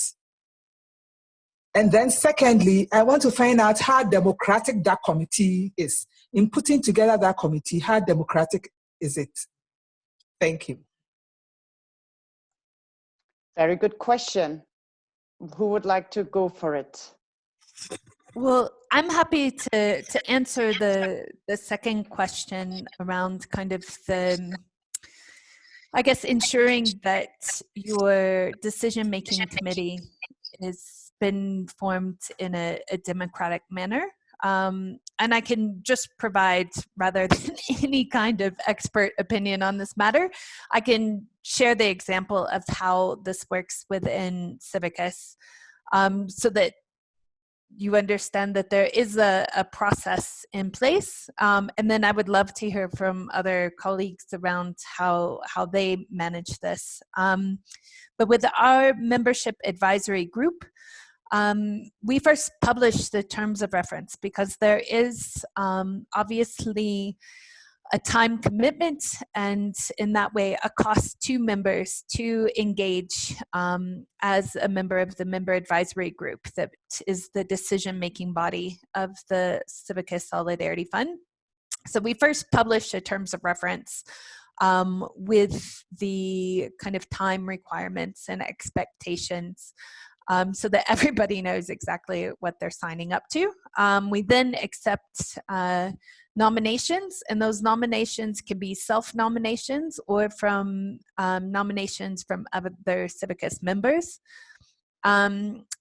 And then secondly, I want to find out how democratic that committee is. In putting together that committee, how democratic is it? Thank you. Very good question. Who would like to go for it? Well, I'm happy to answer the second question around kind of the, I guess, ensuring that your decision-making committee has been formed in a democratic manner. And I can just provide, rather than any kind of expert opinion on this matter, I can share the example of how this works within CIVICUS, so that you understand that there is a process in place. And then I would love to hear from other colleagues around how they manage this. But with our membership advisory group, we first published the terms of reference because there is obviously a time commitment, and in that way a cost to members to engage as a member of the member advisory group that is the decision-making body of the CIVICUS Solidarity Fund. So we first published a terms of reference with the kind of time requirements and expectations so that everybody knows exactly what they're signing up to. We then accept nominations, and those nominations can be self-nominations or from nominations from other CIVICUS members.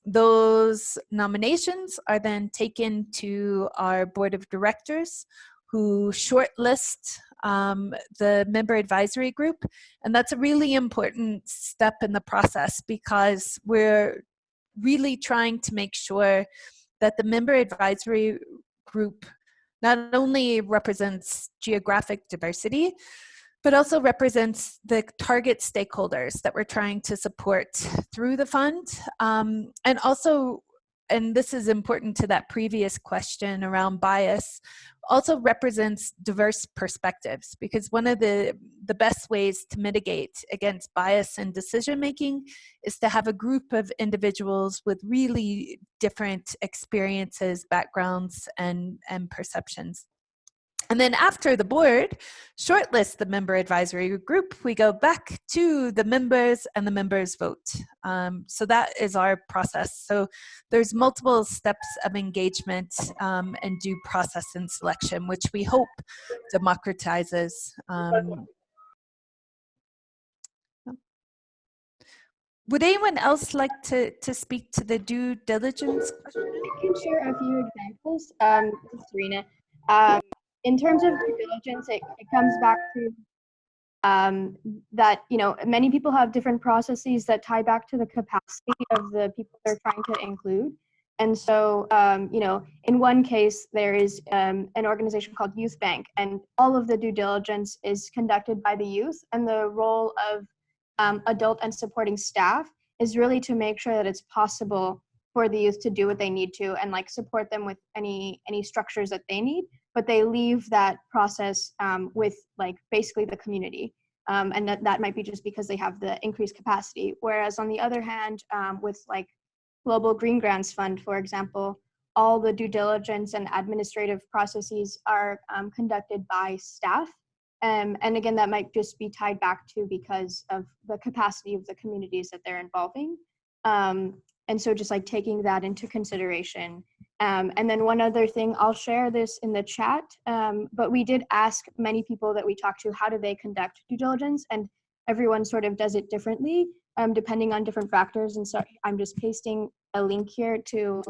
Those nominations are then taken to our board of directors, who shortlist the member advisory group. And that's a really important step in the process because we're really trying to make sure that the member advisory group not only represents geographic diversity, but also represents the target stakeholders that we're trying to support through the fund. And also, and this is important to that previous question around bias, also represents diverse perspectives, because one of the best ways to mitigate against bias in decision making is to have a group of individuals with really different experiences, backgrounds, and perceptions. And then after the board shortlists the member advisory group, we go back to the members and the members vote. So that is our process. So there's multiple steps of engagement and due process and selection, which we hope democratizes. Would anyone else like to speak to the due diligence question? I can share a few examples, this is Serena. In terms of due diligence, it comes back to that, you know, many people have different processes that tie back to the capacity of the people they're trying to include. And so, you know, in one case, there is an organization called Youth Bank, and all of the due diligence is conducted by the youth, and the role of adult and supporting staff is really to make sure that it's possible for the youth to do what they need to and like support them with any structures that they need, but they leave that process with like basically the community. And that might be just because they have the increased capacity. Whereas on the other hand, with like Global Green Grants Fund, for example, all the due diligence and administrative processes are conducted by staff. And again, that might just be tied back to because of the capacity of the communities that they're involving. And so just like taking that into consideration. And then one other thing, I'll share this in the chat, but we did ask many people that we talked to, how do they conduct due diligence? And everyone sort of does it differently, depending on different factors. And so I'm just pasting a link here to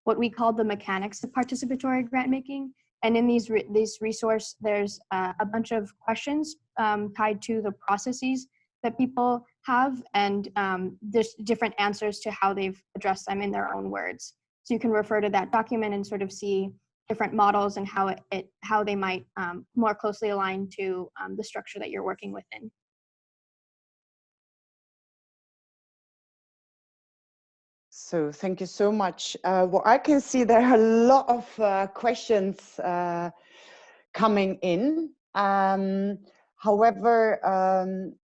what we call the mechanics of participatory grant making. And in this resource, there's a bunch of questions tied to the processes that people have, and there's different answers to how they've addressed them in their own words. So you can refer to that document and sort of see different models and how they might more closely align to the structure that you're working within. So thank you so much. Well, I can see there are a lot of questions coming in. However,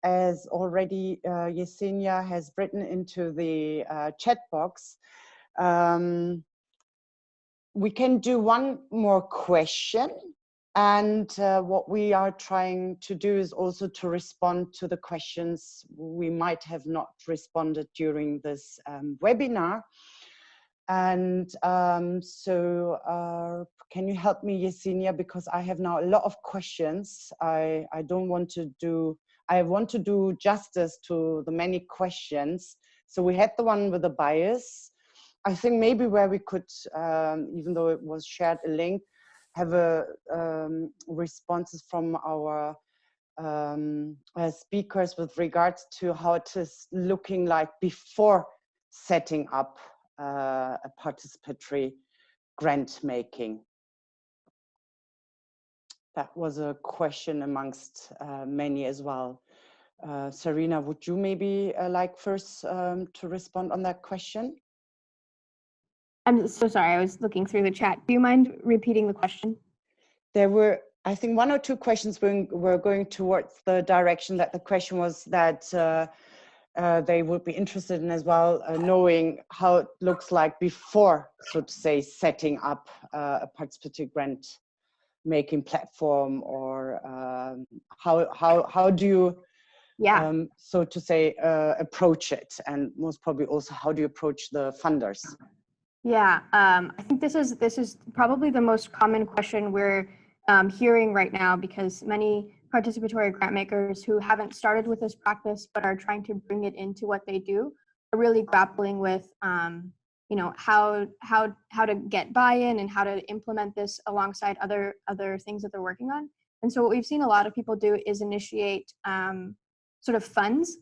as already Yesenia has written into the chat box, we can do one more question. And what we are trying to do is also to respond to the questions we might have not responded during this webinar. And can you help me, Yesenia, because I have now a lot of questions. I want to do justice to the many questions. So we had the one with the bias. I think maybe where we could, even though it was shared a link, have responses from our speakers with regards to how it is looking like before setting up a participatory grant making? That was a question amongst many as well. Serena, would you maybe like first to respond on that question? I'm so sorry, I was looking through the chat. Do you mind repeating the question? There were, I think, one or two questions were going towards the direction that the question was that they would be interested in as well, knowing how it looks like before, so to say, setting up a participatory grant making platform, or how do you, so to say, approach it, and most probably also how do you approach the funders? Yeah, I think this is probably the most common question we're hearing right now, because many participatory grant makers who haven't started with this practice but are trying to bring it into what they do are really grappling with you know, how to get buy-in and how to implement this alongside other things that they're working on. And so what we've seen a lot of people do is initiate sort of funds,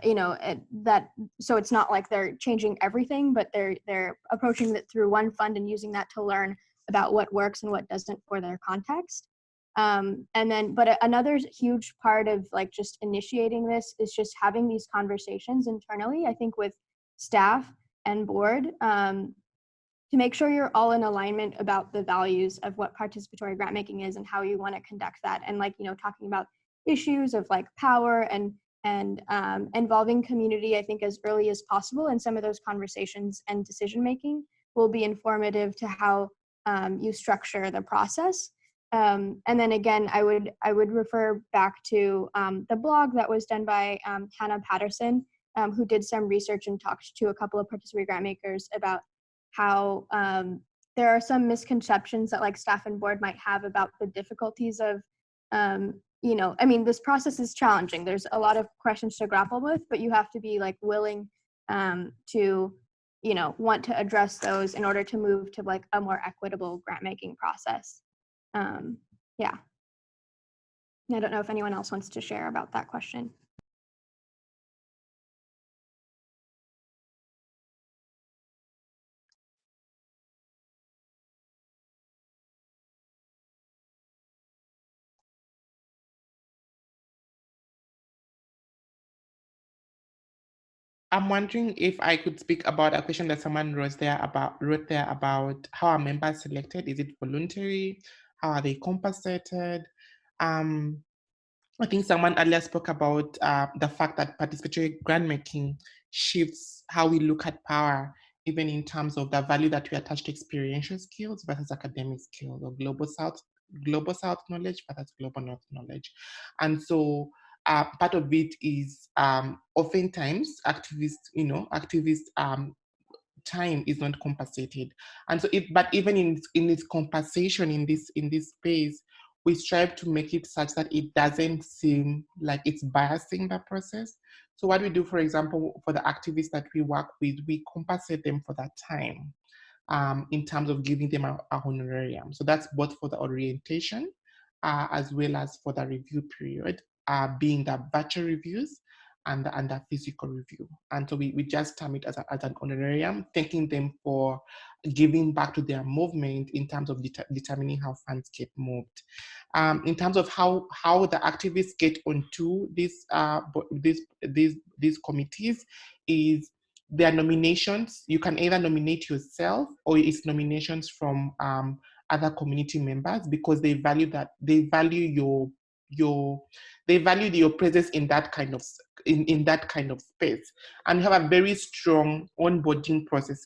you know, that, so it's not like they're changing everything, but they're approaching it through one fund and using that to learn about what works and what doesn't for their context. And then, but another huge part of like just initiating this is just having these conversations internally, I think, with staff and board, to make sure you're all in alignment about the values of what participatory grant making is and how you want to conduct that. And like, you know, talking about issues of like power and involving community, I think, as early as possible. And some of those conversations and decision making will be informative to how you structure the process. And then again, I would refer back to the blog that was done by Hannah Patterson, who did some research and talked to a couple of participatory grant makers about how there are some misconceptions that like staff and board might have about the difficulties of, you know, I mean, this process is challenging. There's a lot of questions to grapple with, but you have to be like willing to, you know, want to address those in order to move to like a more equitable grant making process. Yeah. I don't know if anyone else wants to share about that question. I'm wondering if I could speak about a question that someone wrote there about how are members selected? Is it voluntary? How are they compensated? I think someone earlier spoke about the fact that participatory grant making shifts how we look at power, even in terms of the value that we attach to experiential skills versus academic skills, or global South knowledge versus global North knowledge. And so part of it is oftentimes activist time is not compensated. And so but even in its compensation in this space, we strive to make it such that it doesn't seem like it's biasing the process. So what we do, for example, for the activists that we work with, we compensate them for that time in terms of giving them a honorarium. So that's both for the orientation as well as for the review period, being the virtual reviews and the physical review. And so we just term it as an honorarium, thanking them for giving back to their movement in terms of determining how funds get moved. In terms of how the activists get onto these committees is their nominations. You can either nominate yourself or it's nominations from other community members, because they value your presence in that kind of space. And we have a very strong onboarding process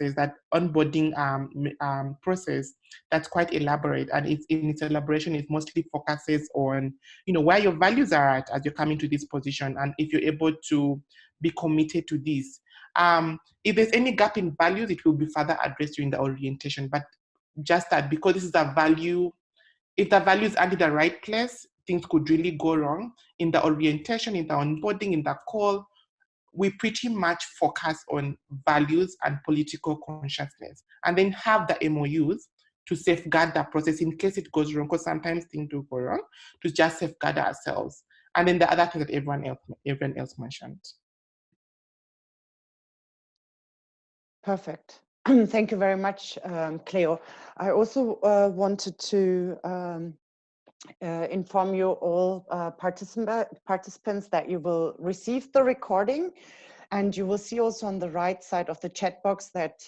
that's quite elaborate, and in its elaboration it mostly focuses on, you know, where your values are at as you're coming to this position, and if you're able to be committed to this. If there's any gap in values, it will be further addressed during the orientation. But just that, because this is a value, if the values aren't in the right place, things could really go wrong. In the orientation, in the onboarding, in the call, we pretty much focus on values and political consciousness, and then have the MOUs to safeguard that process in case it goes wrong, because sometimes things do go wrong, to just safeguard ourselves. And then the other thing that everyone else mentioned. Perfect. Thank you very much, Cleo. I also wanted to inform you all participants that you will receive the recording, and you will see also on the right side of the chat box that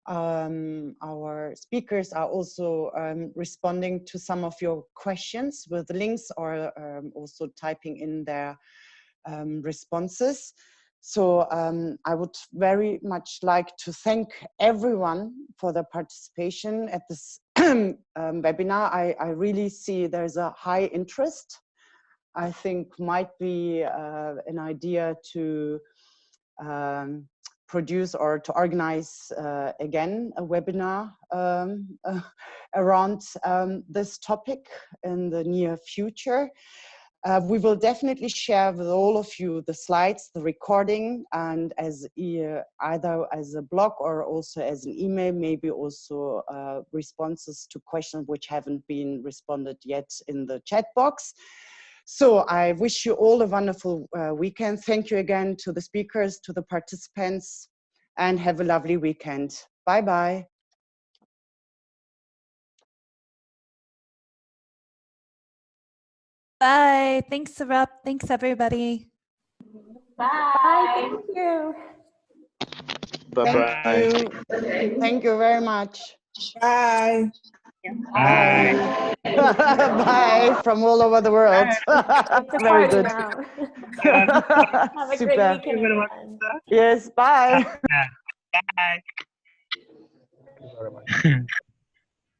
our speakers are also responding to some of your questions with links, or also typing in their responses. So I would very much like to thank everyone for their participation at this webinar. I really see there's a high interest. I think might be an idea to produce or to organize again a webinar around this topic in the near future. We will definitely share with all of you the slides, the recording, and as either as a blog or also as an email, maybe also responses to questions which haven't been responded yet in the chat box. So I wish you all a wonderful weekend. Thank you again to the speakers, to the participants, and have a lovely weekend. Bye-bye. Bye. Thanks, Sarup. Thanks, everybody. Bye. Thank you. Bye-bye. Thank you. Thank you very much. Bye. Bye. Bye from all over the world. Very good. Now. Have a Super. great weekend, everyone. Yes, bye. Bye.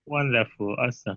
Wonderful. Awesome.